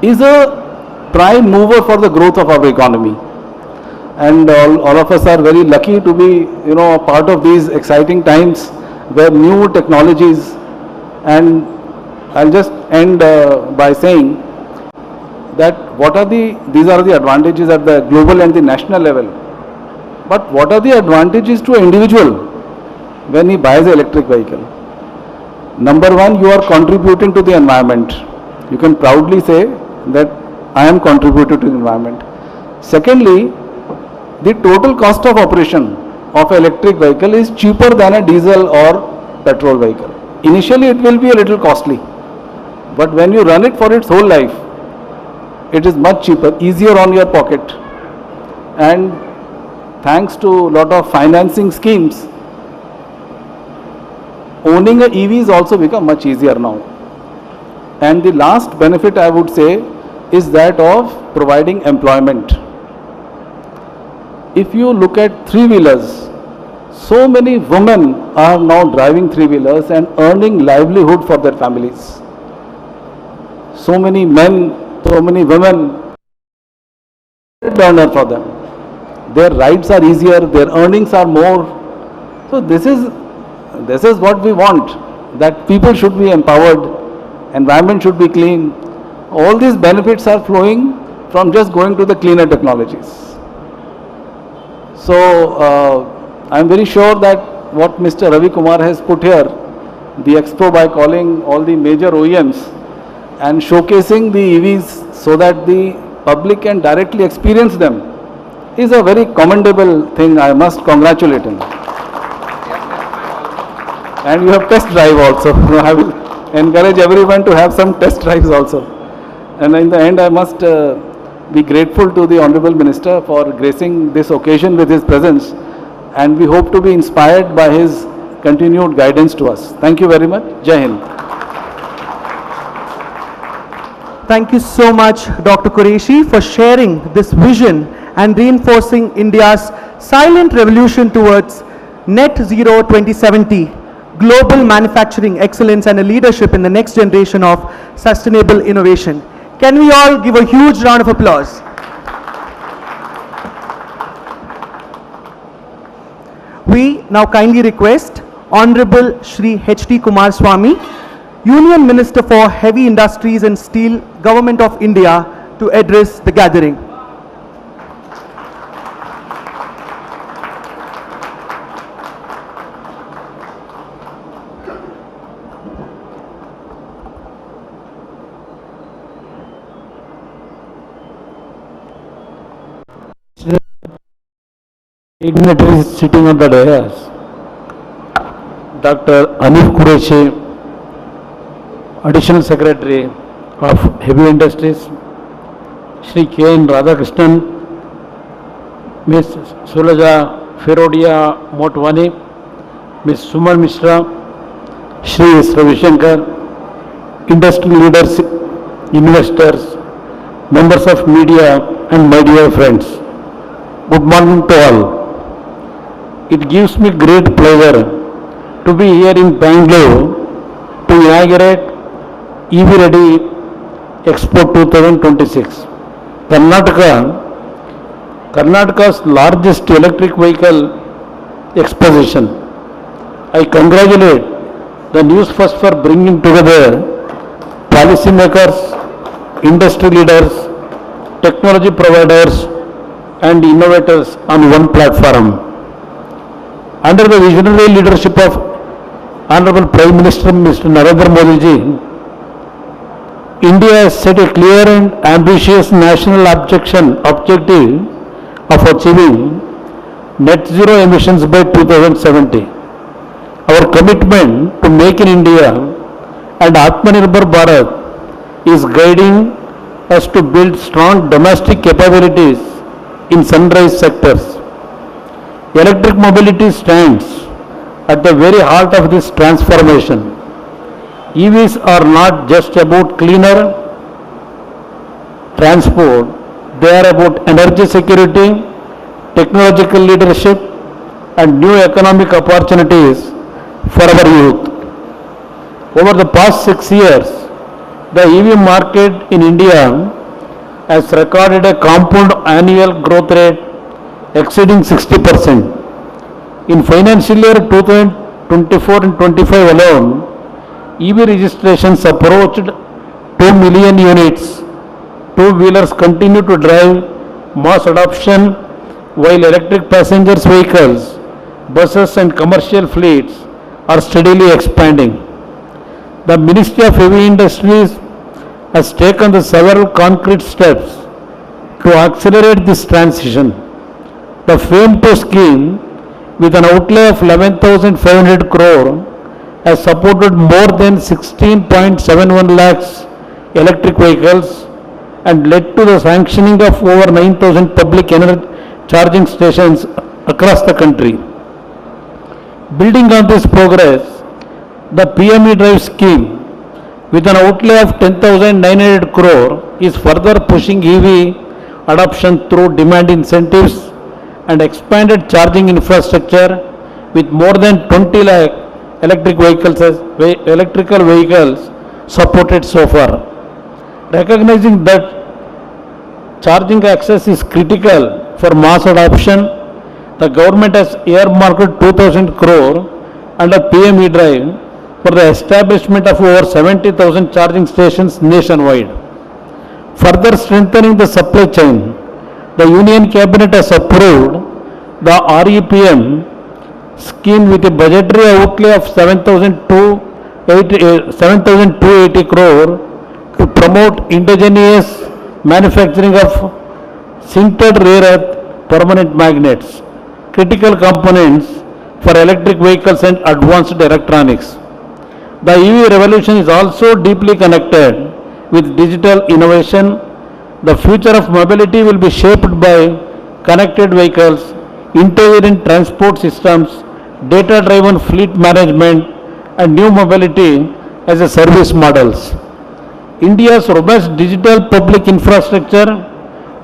is a prime mover for the growth of our economy. And all of us are very lucky to be, a part of these exciting times where new technologies, and I'll just end by saying that these are the advantages at the global and the national level. But what are the advantages to an individual when he buys an electric vehicle? Number one, you are contributing to the environment. You can proudly say that I am contributing to the environment. Secondly, the total cost of operation of an electric vehicle is cheaper than a diesel or petrol vehicle. Initially it will be a little costly, but when you run it for its whole life, it is much cheaper, easier on your pocket, and thanks to a lot of financing schemes, owning an EV is also become much easier now. And the last benefit I would say is that of providing employment. If you look at three-wheelers, so many women are now driving three-wheelers and earning livelihood for their families. So many men, so many women, earner for them. Their rides are easier, their earnings are more. So this is what we want, that people should be empowered, environment should be clean. All these benefits are flowing from just going to the cleaner technologies. So I am very sure that what Mr. Ravi Kumar has put here, the Expo, by calling all the major OEMs and showcasing the EVs so that the public can directly experience them, is a very commendable thing. I must congratulate him. And you have test drive also. I will encourage everyone to have some test drives also. And in the end, I must be grateful to the Honorable Minister for gracing this occasion with his presence, and we hope to be inspired by his continued guidance to us. Thank you very much. Jai Hind. Thank you so much, Dr. Qureshi, for sharing this vision and reinforcing India's silent revolution towards Net Zero 2070, global manufacturing excellence, and a leadership in the next generation of sustainable innovation. Can we all give a huge round of applause? We now kindly request Honorable Shri H.T. Kumaraswamy, Union Minister for Heavy Industries and Steel, Government of India, to address the gathering. Dignitary is sitting on the dais. Dr. Anif Qureshi, Additional Secretary of Heavy Industries, Shri K.N. Radhakrishnan, Ms. Sulaja Ferodia Motwani, Ms. Suman Mishra, Shri Ravi Shankar, industry leaders, investors, members of media, and my dear friends. Good morning to all. It gives me great pleasure to be here in Bengaluru to inaugurate EVready Expo 2026. Karnataka's largest electric vehicle exposition. I congratulate the Newsfirst for bringing together policymakers, industry leaders, technology providers, and innovators on one platform. Under the visionary leadership of Honorable Prime Minister Mr. Narendra Modi ji, India has set a clear and ambitious national objective of achieving net zero emissions by 2070. Our commitment to Make in India and Atmanirbhar Bharat is guiding us to build strong domestic capabilities in sunrise sectors. Electric mobility stands at the very heart of this transformation. EVs are not just about cleaner transport, they are about energy security, technological leadership, and new economic opportunities for our youth. Over the past 6 years, the EV market in India has recorded a compound annual growth rate exceeding 60%. In financial year 2024 and 25 alone, EV registrations approached 2 million units. Two-wheelers continue to drive mass adoption, while electric passenger vehicles, buses and commercial fleets are steadily expanding. The Ministry of Heavy Industries has taken the several concrete steps to accelerate this transition. The FAME 2 scheme, with an outlay of 11,500 crore, has supported more than 16.71 lakhs electric vehicles and led to the sanctioning of over 9,000 public energy charging stations across the country. Building on this progress, the PME Drive scheme, with an outlay of 10,900 crore, is further pushing EV adoption through demand incentives and expanded charging infrastructure, with more than 20 lakh electrical vehicles supported so far. Recognizing that charging access is critical for mass adoption, the government has earmarked 2,000 crore under PME Drive for the establishment of over 70,000 charging stations nationwide. Further strengthening the supply chain, the Union Cabinet has approved the REPM scheme with a budgetary outlay of 7,280 crore to promote indigenous manufacturing of sintered rare earth permanent magnets, critical components for electric vehicles and advanced electronics. The EV revolution is also deeply connected with digital innovation. The future of mobility will be shaped by connected vehicles, intelligent transport systems, data-driven fleet management, and new mobility as a service models. India's robust digital public infrastructure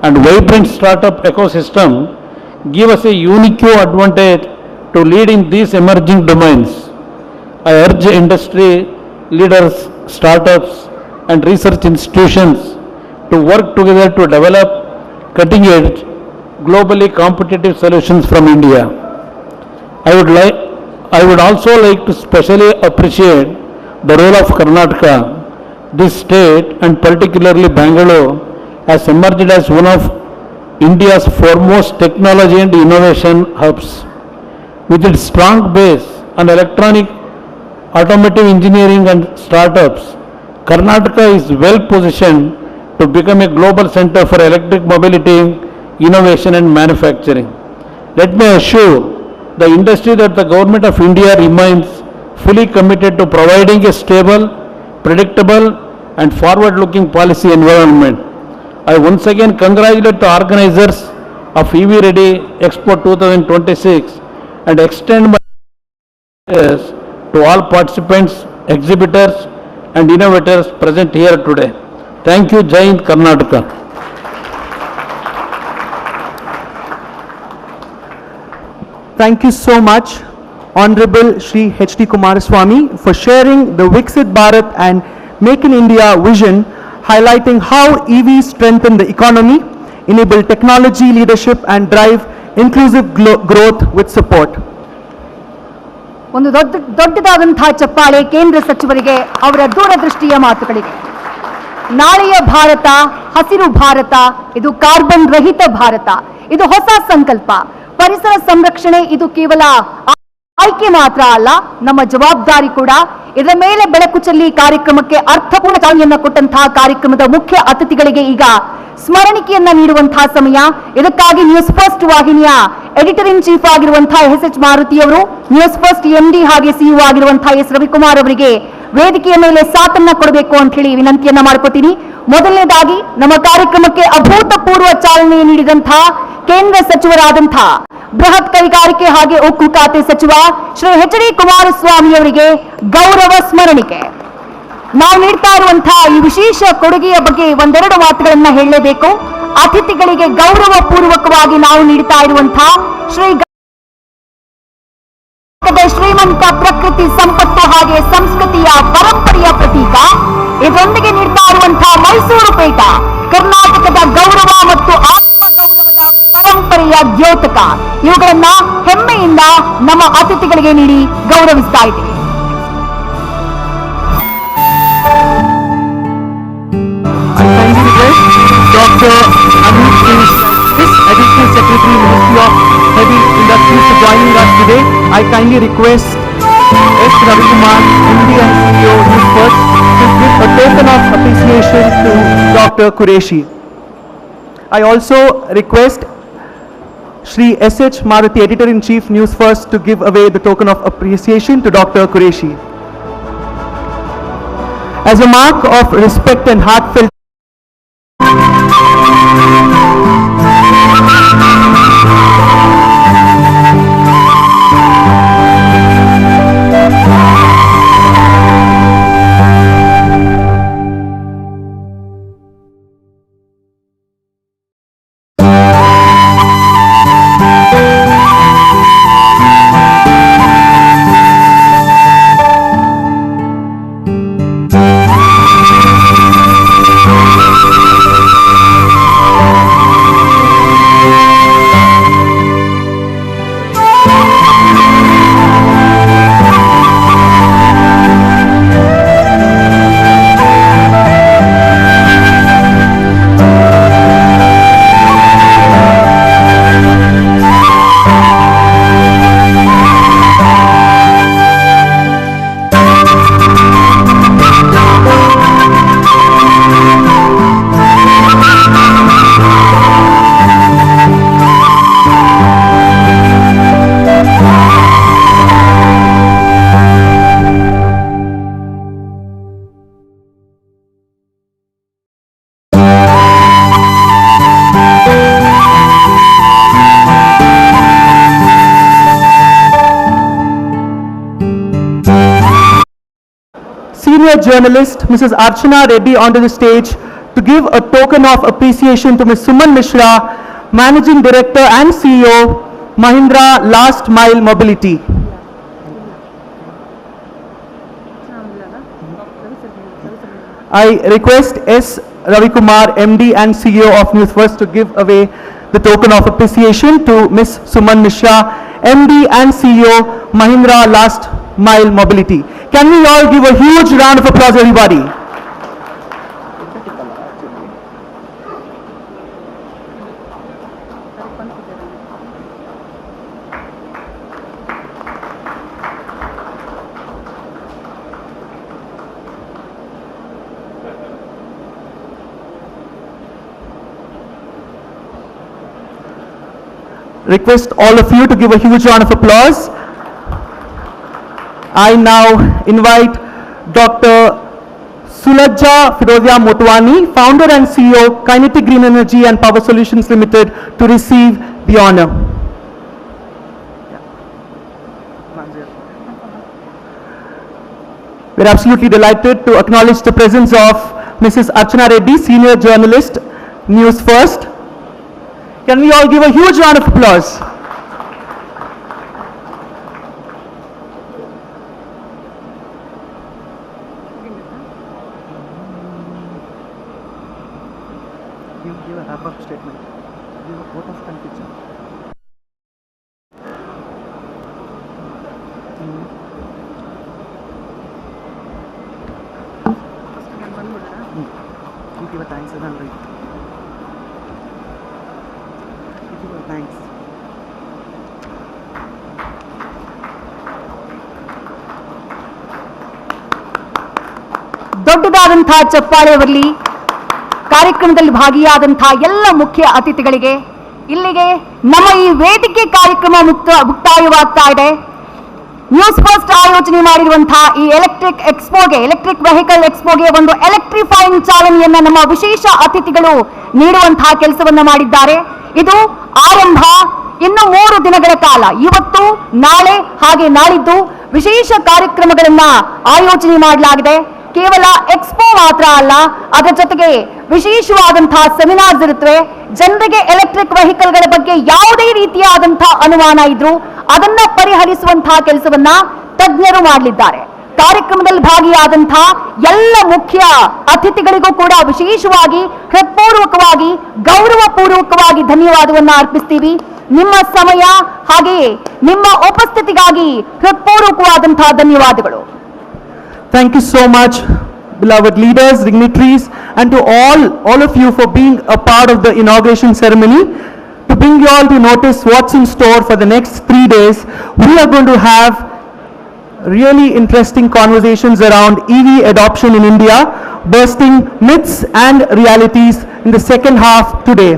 and vibrant startup ecosystem give us a unique advantage to lead in these emerging domains. I urge industry leaders, startups, and research institutions to work together to develop cutting-edge, globally competitive solutions from India. I would also like to specially appreciate the role of Karnataka. This state, and particularly Bengaluru, has emerged as one of India's foremost technology and innovation hubs. With its strong base on electronic, automotive engineering and startups, Karnataka is well positioned to become a global center for electric mobility, innovation and manufacturing. Let me assure the industry that the Government of India remains fully committed to providing a stable, predictable and forward-looking policy environment. I once again congratulate the organizers of EVready Expo 2026 and extend my thanks to all participants, exhibitors and innovators present here today. Thank you. Jai Hind, Karnataka. Thank you so much, Honorable Shri H.D. Kumaraswamy, for sharing the Viksit Bharat and Make in India vision, highlighting how EVs strengthen the economy, enable technology leadership and drive inclusive growth with support. ಒಂದು ದೊಡ್ಡದಾದಂತಹ ಚಪ್ಪಾಳೆ ಕೇಂದ್ರ ಸಚಿವರಿಗೆ, ಅವರ ದೂರದೃಷ್ಟಿಯ ಮಾತುಗಳಿಗೆ. ನಾಳೆಯ ಭಾರತ ಹಸಿರು ಭಾರತ, ಇದು ಕಾರ್ಬನ್ ರಹಿತ ಭಾರತ, ಇದು ಹೊಸ ಸಂಕಲ್ಪ. ಪರಿಸರ ಸಂರಕ್ಷಣೆ ಇದು ಕೇವಲ ಆಯ್ಕೆ ಮಾತ್ರ ಅಲ್ಲ, ನಮ್ಮ ಜವಾಬ್ದಾರಿ ಕೂಡ. ಇದರ ಮೇಲೆ ಬೆಳಕು ಚೆಲ್ಲಿ ಕಾರ್ಯಕ್ರಮಕ್ಕೆ ಅರ್ಥಪೂರ್ಣ ಚಾಲನೆಯನ್ನ ಕೊಟ್ಟಂತಹ ಕಾರ್ಯಕ್ರಮದ ಮುಖ್ಯ ಅತಿಥಿಗಳಿಗೆ ಈಗ ಸ್ಮರಣಿಕೆಯನ್ನ ನೀಡುವಂತಹ ಸಮಯ. ಇದಕ್ಕಾಗಿ ನ್ಯೂಸ್ ಫಸ್ಟ್ ವಾಹಿನಿಯ ಎಡಿಟರ್ ಇನ್ ಚೀಫ್ ಆಗಿರುವಂತಹ ಎಸ್ ಮಾರುತಿ ಅವರು, ನ್ಯೂಸ್ ಫಸ್ಟ್ MD ಹಾಗೆ CEO ಆಗಿರುವಂತಹ ಎಸ್ ರವಿಕುಮಾರ್ ಅವರಿಗೆ ವೇದಿಕೆಯ ಮೇಲೆ ಸಾಥನ್ನ ಕೊಡಬೇಕು ಅಂತ ಹೇಳಿ ವಿನಂತಿಯನ್ನ ಮಾಡ್ಕೋತೀನಿ. ಮೊದಲನೇದಾಗಿ ನಮ್ಮ ಕಾರ್ಯಕ್ರಮಕ್ಕೆ ಅಭೂತಪೂರ್ವ ಚಾಲನೆ ನೀಡಿದಂತಹ ಕೇಂದ್ರ ಸಚಿವರಾದಂತಹ ಬೃಹತ್ ಕೈಗಾರಿಕೆ ಹಾಗೆ ಉಕ್ಕು ಖಾತೆ ಸಚಿವ ಶ್ರೀ HD ಕುಮಾರಸ್ವಾಮಿ ಅವರಿಗೆ ಗೌರವ ಸ್ಮರಣಿಕೆ. ನಾವು ನೀಡ್ತಾ ಇರುವಂತಹ ಈ ವಿಶೇಷ ಕೊಡುಗೆಯ ಬಗ್ಗೆ ಒಂದೆರಡು ಮಾತುಗಳನ್ನ ಹೇಳಲೇಬೇಕು. ಅತಿಥಿಗಳಿಗೆ ಗೌರವ ಪೂರ್ವಕವಾಗಿ ನಾವು ನೀಡ್ತಾ ಇರುವಂತಹ ಶ್ರೀಮಂತ ಪ್ರಕೃತಿ ಸಂಪತ್ತು ಹಾಗೆ ಸಂಸ್ಕೃತಿಯ ಪರಂಪರೆಯ ಪ್ರತೀಕ, ಇದರೊಂದಿಗೆ ನೀಡ್ತಾ ಇರುವಂತಹ ಮೈಸೂರು ಪೇಟ ಕರ್ನಾಟಕದ ಗೌರವ ಮತ್ತು ಆತ್ಮಗೌರವದ ಪರಂಪರೆಯ ದ್ಯೋತಕ, ಇವುಗಳನ್ನ ಹೆಮ್ಮೆಯಿಂದ ನಮ್ಮ ಅತಿಥಿಗಳಿಗೆ ನೀಡಿ ಗೌರವಿಸ್ತಾ ಇದ್ದೀವಿ. Dr. Amit Singh, Additional Secretary, Ministry of Heavy Industries, for joining us today. I kindly request S. Ravikumar, MD and CEO, Newsfirst, to give a token of appreciation to Dr. Qureshi. I also request Shri S.H. Maruti, Editor-in-Chief, Newsfirst, to give away the token of appreciation to Dr. Qureshi. As a mark of respect and heartfelt Senior journalist Mrs. Archana Reddy onto the stage to give a token of appreciation to Ms. Suman Mishra, Managing Director and CEO, Mahindra Last Mile Mobility. I request S. Ravikumar, MD and CEO of Newsfirst, to give away the token of appreciation to Ms. Suman Mishra, MD and CEO, Mahindra Last Mile Mobility. Can we all give a huge round of applause, everybody? Request all of you to give a huge round of applause. I now invite Dr. Sulajja Firozia Motwani, Founder and CEO, Kinetic Green Energy and Power Solutions Limited, to receive the honor. We're absolutely delighted to acknowledge the presence of Mrs. Archana Reddy, Senior Journalist, Newsfirst. Can we all give a huge round of applause? Give a wrap-up statement. Give a vote of confidence. Give a thanks and right. Give a thanks. ದೊಡ್ಡದಾದಂತಹ ಚಪ್ಪಾಳೆ ಬರಲಿ. ಕಾರ್ಯಕ್ರಮದಲ್ಲಿ ಭಾಗಿಯಾದಂತಹ ಎಲ್ಲ ಮುಖ್ಯ ಅತಿಥಿಗಳಿಗೆ, ಇಲ್ಲಿಗೆ ನಮ್ಮ ಈ ವೇದಿಕೆ ಕಾರ್ಯಕ್ರಮ ಮುಕ್ತಾಯವಾಗ್ತಾ ಇದೆ. ನ್ಯೂಸ್ ಫಸ್ಟ್ ಆಯೋಜನೆ ಮಾಡಿರುವಂತಹ ಈ ಎಲೆಕ್ಟ್ರಿಕ್ ವೆಹಿಕಲ್ ಎಕ್ಸ್ಪೋಗೆ ಒಂದು ಎಲೆಕ್ಟ್ರಿಫೈಯಿಂಗ್ ಚಾಲನೆಯನ್ನ ನಮ್ಮ ವಿಶೇಷ ಅತಿಥಿಗಳು ನೀಡುವಂತಹ ಕೆಲಸವನ್ನ ಮಾಡಿದ್ದಾರೆ. ಇದು ಆರಂಭ. ಇನ್ನು 3 ದಿನಗಳ ಕಾಲ, ಇವತ್ತು, ನಾಳೆ ಹಾಗೆ ನಾಳಿದ್ದು ವಿಶೇಷ ಕಾರ್ಯಕ್ರಮಗಳನ್ನ ಆಯೋಜನೆ ಮಾಡಲಾಗಿದೆ. ಕೇವಲ ಎಕ್ಸ್ಪೋ ಮಾತ್ರ ಅಲ್ಲ, ಅದರ ಜೊತೆಗೆ ವಿಶೇಷವಾದಂತಹ ಸೆಮಿನಾರ್ಸ್ ಇರುತ್ತವೆ. ಜನರಿಗೆ ಎಲೆಕ್ಟ್ರಿಕ್ ವೆಹಿಕಲ್ಗಳ ಬಗ್ಗೆ ಯಾವುದೇ ರೀತಿಯಾದಂತಹ ಅನುಮಾನ ಇದ್ರೂ ಅದನ್ನ ಪರಿಹರಿಸುವಂತಹ ಕೆಲಸವನ್ನ ತಜ್ಞರು ಮಾಡಲಿದ್ದಾರೆ. ಕಾರ್ಯಕ್ರಮದಲ್ಲಿ ಭಾಗಿಯಾದಂತಹ ಎಲ್ಲ ಮುಖ್ಯ ಅತಿಥಿಗಳಿಗೂ ಕೂಡ ವಿಶೇಷವಾಗಿ ಹೃತ್ಪೂರ್ವಕವಾಗಿ ಗೌರವಪೂರ್ವಕವಾಗಿ ಧನ್ಯವಾದವನ್ನ ಅರ್ಪಿಸ್ತೀವಿ. ನಿಮ್ಮ ಸಮಯ ಹಾಗೆಯೇ ನಿಮ್ಮ ಉಪಸ್ಥಿತಿಗಾಗಿ ಹೃತ್ಪೂರ್ವಕವಾದಂತಹ ಧನ್ಯವಾದಗಳು. Thank you so much, beloved leaders, dignitaries, and to all of you for being a part of the inauguration ceremony. To bring you all to notice what's in store for the next 3 days, we are going to have really interesting conversations around EV adoption in India, bursting myths and realities in the second half today.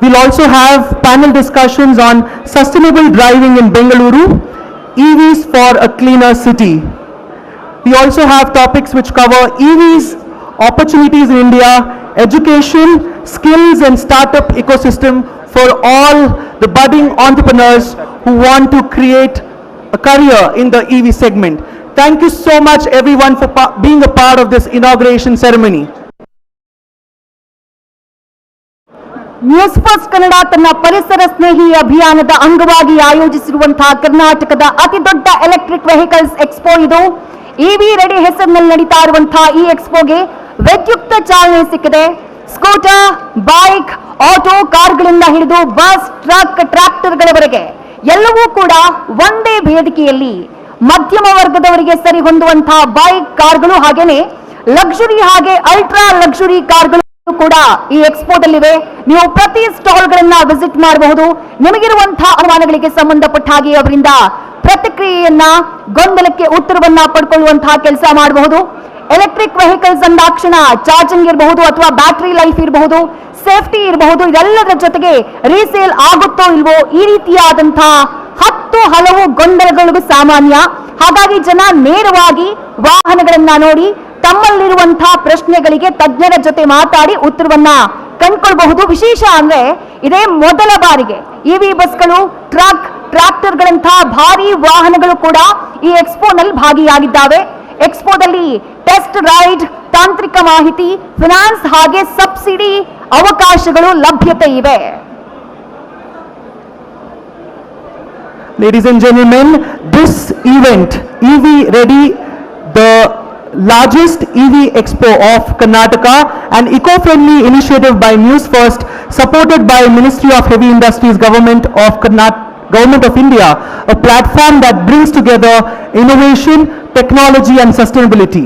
We'll also have panel discussions on sustainable driving in Bengaluru, EVs for a cleaner city. We also have topics which cover EVs, opportunities in India, education, skills and startup ecosystem for all the budding entrepreneurs who want to create a career in the EV segment. Thank you so much everyone for being a part of this inauguration ceremony. News first Kannada ತನ್ನ ಪರಿಸರ ಸ್ನೇಹಿ ಅಭಿಯಾನದ ಅಂಗವಾಗಿ ಆಯೋಜಿಸಿರುವಂತಹ ಕರ್ನಾಟಕದ ಅತಿ ದೊಡ್ಡ electric vehicles expo ಇದು. EVready ಹೆಸರಿನಲ್ಲಿ ನಡೀತಾ ಇರುವಂತಹ ಈ ಎಕ್ಸ್ಪೋಗೆ ವಿದ್ಯುಕ್ತ ಚಾಲನೆ ಸಿಕ್ಕಿದೆ. ಸ್ಕೂಟರ್, ಬೈಕ್, ಆಟೋ, ಕಾರ್ಗಳಿಂದ ಹಿಡಿದು ಬಸ್, ಟ್ರಕ್, ಟ್ರ್ಯಾಕ್ಟರ್ಗಳವರೆಗೆ ಎಲ್ಲವೂ ಕೂಡ ಒಂದೇ ವೇದಿಕೆಯಲ್ಲಿ ಮಧ್ಯಮ ವರ್ಗದವರಿಗೆ ಸರಿ ಹೊಂದುವಂತಹ ಬೈಕ್, ಕಾರ್ಗಳು ಹಾಗೇನೆ ಲಕ್ಸುರಿ ಹಾಗೆ ಅಲ್ಟ್ರಾ ಲಕ್ಸುರಿ ಕಾರ್ಗಳು ಕೂಡ ಈ ಎಕ್ಸ್ಪೋದಲ್ಲಿವೆ. ನೀವು ಪ್ರತಿ ಸ್ಟಾಲ್ಗಳನ್ನ ವಿಸಿಟ್ ಮಾಡಬಹುದು. ನಿಮಗಿರುವಂತಹ ಅನುಮಾನಗಳಿಗೆ ಸಂಬಂಧಪಟ್ಟ ಹಾಗೆ ಅವರಿಂದ ಪ್ರತಿಕ್ರಿಯೆಯನ್ನ, ಗೊಂದಲಕ್ಕೆ ಉತ್ತರವನ್ನ ಪಡ್ಕೊಳ್ಳುವಂತಹ ಕೆಲಸ ಮಾಡಬಹುದು. ಎಲೆಕ್ಟ್ರಿಕ್ ವೆಹಿಕಲ್ಸ್ ಅಂದಾಕ್ಷಣ ಚಾರ್ಜಿಂಗ್ ಇರಬಹುದು ಅಥವಾ ಬ್ಯಾಟರಿ ಲೈಫ್ ಇರಬಹುದು, ಸೇಫ್ಟಿ ಇರಬಹುದು, ಇದೆಲ್ಲದರ ಜೊತೆಗೆ ರೀಸೇಲ್ ಆಗುತ್ತೋ ಇಲ್ವೋ ಈ ರೀತಿಯಾದಂತಹ 10 ಹಲವು ಗೊಂದಲಗಳು ಸಾಮಾನ್ಯ. ಹಾಗಾಗಿ ಜನ ನೇರವಾಗಿ ವಾಹನಗಳನ್ನ ನೋಡಿ ತಮ್ಮಲ್ಲಿರುವಂತಹ ಪ್ರಶ್ನೆಗಳಿಗೆ ತಜ್ಞರ ಜೊತೆ ಮಾತಾಡಿ ಉತ್ತರವನ್ನ ಕಂಡುಕೊಳ್ಳಬಹುದು. ವಿಶೇಷ ಅಂದ್ರೆ ಇದೇ ಮೊದಲ ಬಾರಿಗೆ ಇವಿ ಬಸ್ಗಳು, ಟ್ರಕ್, ಟ್ರ್ಯಾಕ್ಟರ್ಗಳಂತಹ ಭಾರಿ ವಾಹನಗಳು ಕೂಡ ಈ ಎಕ್ಸ್ಪೋನಲ್ಲಿ ಭಾಗಿಯಾಗಿದ್ದಾವೆ. ಎಕ್ಸ್ಪೋದಲ್ಲಿ ಟೆಸ್ಟ್ ರೈಡ್, ತಾಂತ್ರಿಕ ಮಾಹಿತಿ, ಫಿನಾನ್ಸ್ ಹಾಗೆ ಸಬ್ಸಿಡಿ ಅವಕಾಶಗಳು ಲಭ್ಯತೆ ಇವೆ. Ladies and gentlemen, this event, EVready, the largest EV Expo of Karnataka, an eco-friendly initiative by Newsfirst, supported by Ministry of Heavy Industries, Government of India, a platform that brings together innovation, technology and sustainability.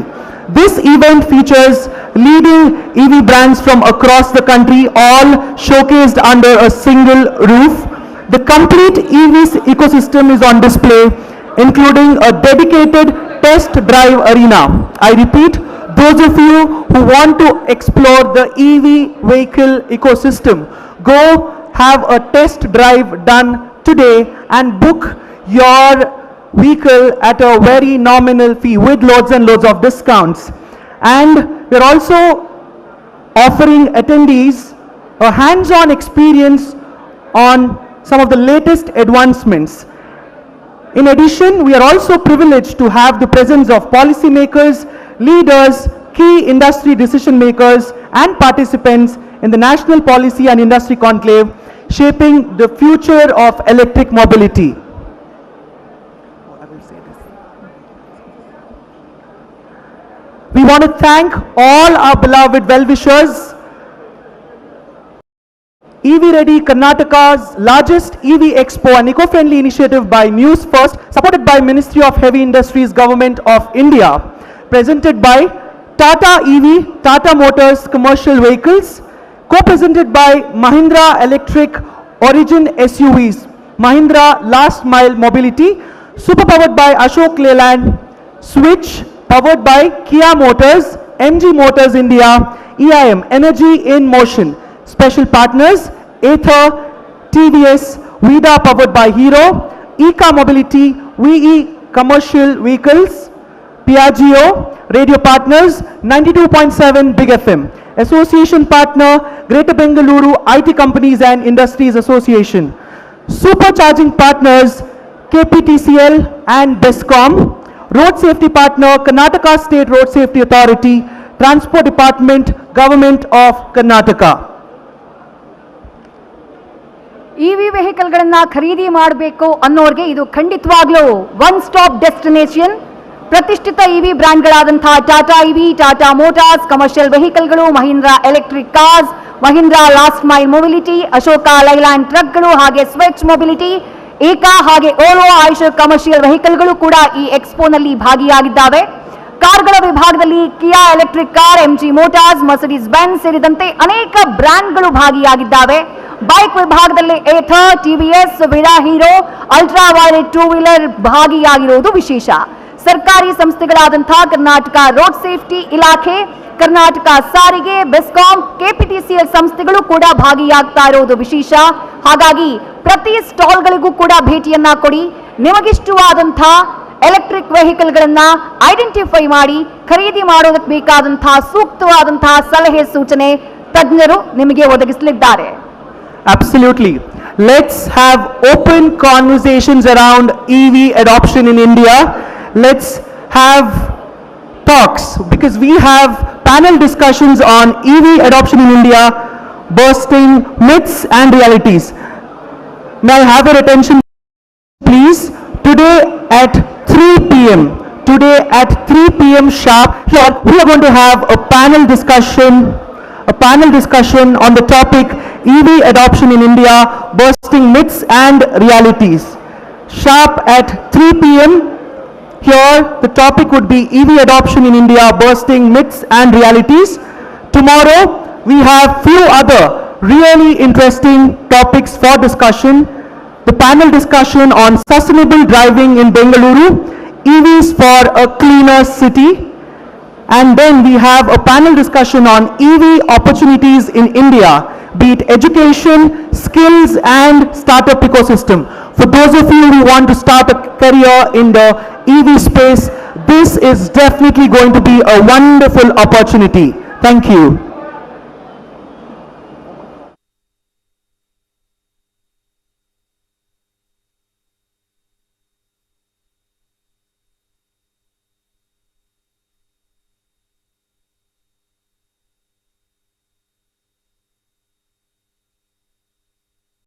This event features leading EV brands from across the country, all showcased under a single roof. The complete EV ecosystem is on display, including a dedicated test drive arena. I repeat, those of you who want to explore the EV vehicle ecosystem, go have a test drive done today and book your vehicle at a very nominal fee with loads and loads of discounts. And we're also offering attendees a hands-on experience on some of the latest advancements. In addition, we are also privileged to have the presence of policymakers, leaders, key industry decision makers and participants in the National Policy and Industry Conclave, shaping the future of electric mobility. We want to thank all our beloved well-wishers. EVready, Karnataka's largest EV Expo, an eco-friendly initiative by Newsfirst, supported by Ministry of Heavy Industries, Government of India, presented by Tata EV, Tata Motors Commercial Vehicles, co-presented by Mahindra Electric Origin SUVs, Mahindra Last Mile Mobility, super powered by Ashok Leyland, Switch, powered by Kia Motors, MG Motors India, EIM, Energy in Motion. Special partners, Ather, TVS, Vida powered by Hero, Eka Mobility, VE Commercial Vehicles, Piaggio, Radio Partners, 92.7 Big FM. Association Partner, Greater Bengaluru IT Companies and Industries Association. Supercharging Partners, KPTCL and BESCOM. Road Safety Partner, Karnataka State Road Safety Authority, Transport Department, Government of Karnataka. EV ವೆಹಿಕಲ್ಗಳನ್ನ ಖರೀದಿ ಮಾಡಬೇಕು ಅನ್ನೋರಿಗೆ ಇದು ಖಂಡಿತವಾಗ್ಲೂ one stop destination. ಪ್ರತಿಷ್ಠಿತ EV ಬ್ರ್ಯಾಂಡ್ಗಳಾದಂತಹ Tata EV, Tata Motors, commercial ವೆಹಿಕಲ್ಗಳು, Mahindra electric cars, Mahindra last mile mobility, Ashok Leyland ಟ್ರಕ್ಗಳು, ಹಾಗೆ ಸ್ವಿಚ್ ಮೊಬಿಲಿಟಿ, ಏಕಾ ಹಾಗೆ ಓಲೋ ಐಷರ್ ಕಮರ್ಷಿಯಲ್ ವೆಹಿಕಲ್ಗಳು ಕೂಡ ಈ ಎಕ್ಸ್ಪೋನಲ್ಲಿ ಭಾಗಿಯಾಗಿದ್ದಾವೆ. ಕಾರ್ಗಳ ವಿಭಾಗದಲ್ಲಿ Kia electric car, MG Motors, Mercedes Benz ಸೇರಿದಂತೆ ಅನೇಕ ಬ್ರ್ಯಾಂಡ್ಗಳು ಭಾಗಿಯಾಗಿದ್ದಾವೆ. ಬೈಕ್ ವಿಭಾಗದಲ್ಲಿ Ather, TVS, Vida Hero, Ultraviolette two wheeler ಭಾಗಿಯಾಗಿರುವುದು ವಿಶೇಷ. ಸರ್ಕಾರಿ ಸಂಸ್ಥೆಗಳಾದಂತಹ ಕರ್ನಾಟಕ ರೋಡ್ ಸೇಫ್ಟಿ ಇಲಾಖೆ, ಕರ್ನಾಟಕ ಸಾರಿಗೆ, ಬೆಸ್ಕಾಂ, ಕೆಪಿಟಿಸಿಎಲ್ ಸಂಸ್ಥೆಗಳು ಕೂಡ ಭಾಗಿಯಾಗ್ತಾ ಇರುವುದು ವಿಶೇಷ. ಹಾಗಾಗಿ ಪ್ರತಿ ಸ್ಟಾಲ್ಗಳಿಗೂ ಕೂಡ ಭೇಟಿಯನ್ನ ಕೊಡಿ. ನಿಮಗಿಷ್ಟವಾದಂತಹ ಎಲೆಕ್ಟ್ರಿಕ್ ವೆಹಿಕಲ್ಗಳನ್ನ ಐಡೆಂಟಿಫೈ ಮಾಡಿ ಖರೀದಿ ಮಾಡೋದಕ್ಕೆ ಬೇಕಾದಂತಹ ಸೂಕ್ತವಾದಂತಹ ಸಲಹೆ ಸೂಚನೆ ತಜ್ಞರು ನಿಮಗೆ ಒದಗಿಸಲಿದ್ದಾರೆ. Absolutely. Let's have open conversations around EV adoption in India. Let's have talks, because we have panel discussions on EV adoption in India, bursting myths and realities. May I have your attention, please? Today at 3 p.m. Today at 3 p.m. sharp, here we are going to have a panel discussion on the topic EV adoption in India, bursting myths and realities. Sharp at 3 p.m. Here the topic would be EV adoption in India, bursting myths and realities. Tomorrow we have few other really interesting topics for discussion. The panel discussion on sustainable driving in Bengaluru, EVs for a cleaner city. And then we have a panel discussion on EV opportunities in India, be it education, skills and startup ecosystem. For those of you who want to start a career in the EV space, this is definitely going to be a wonderful opportunity. Thank you.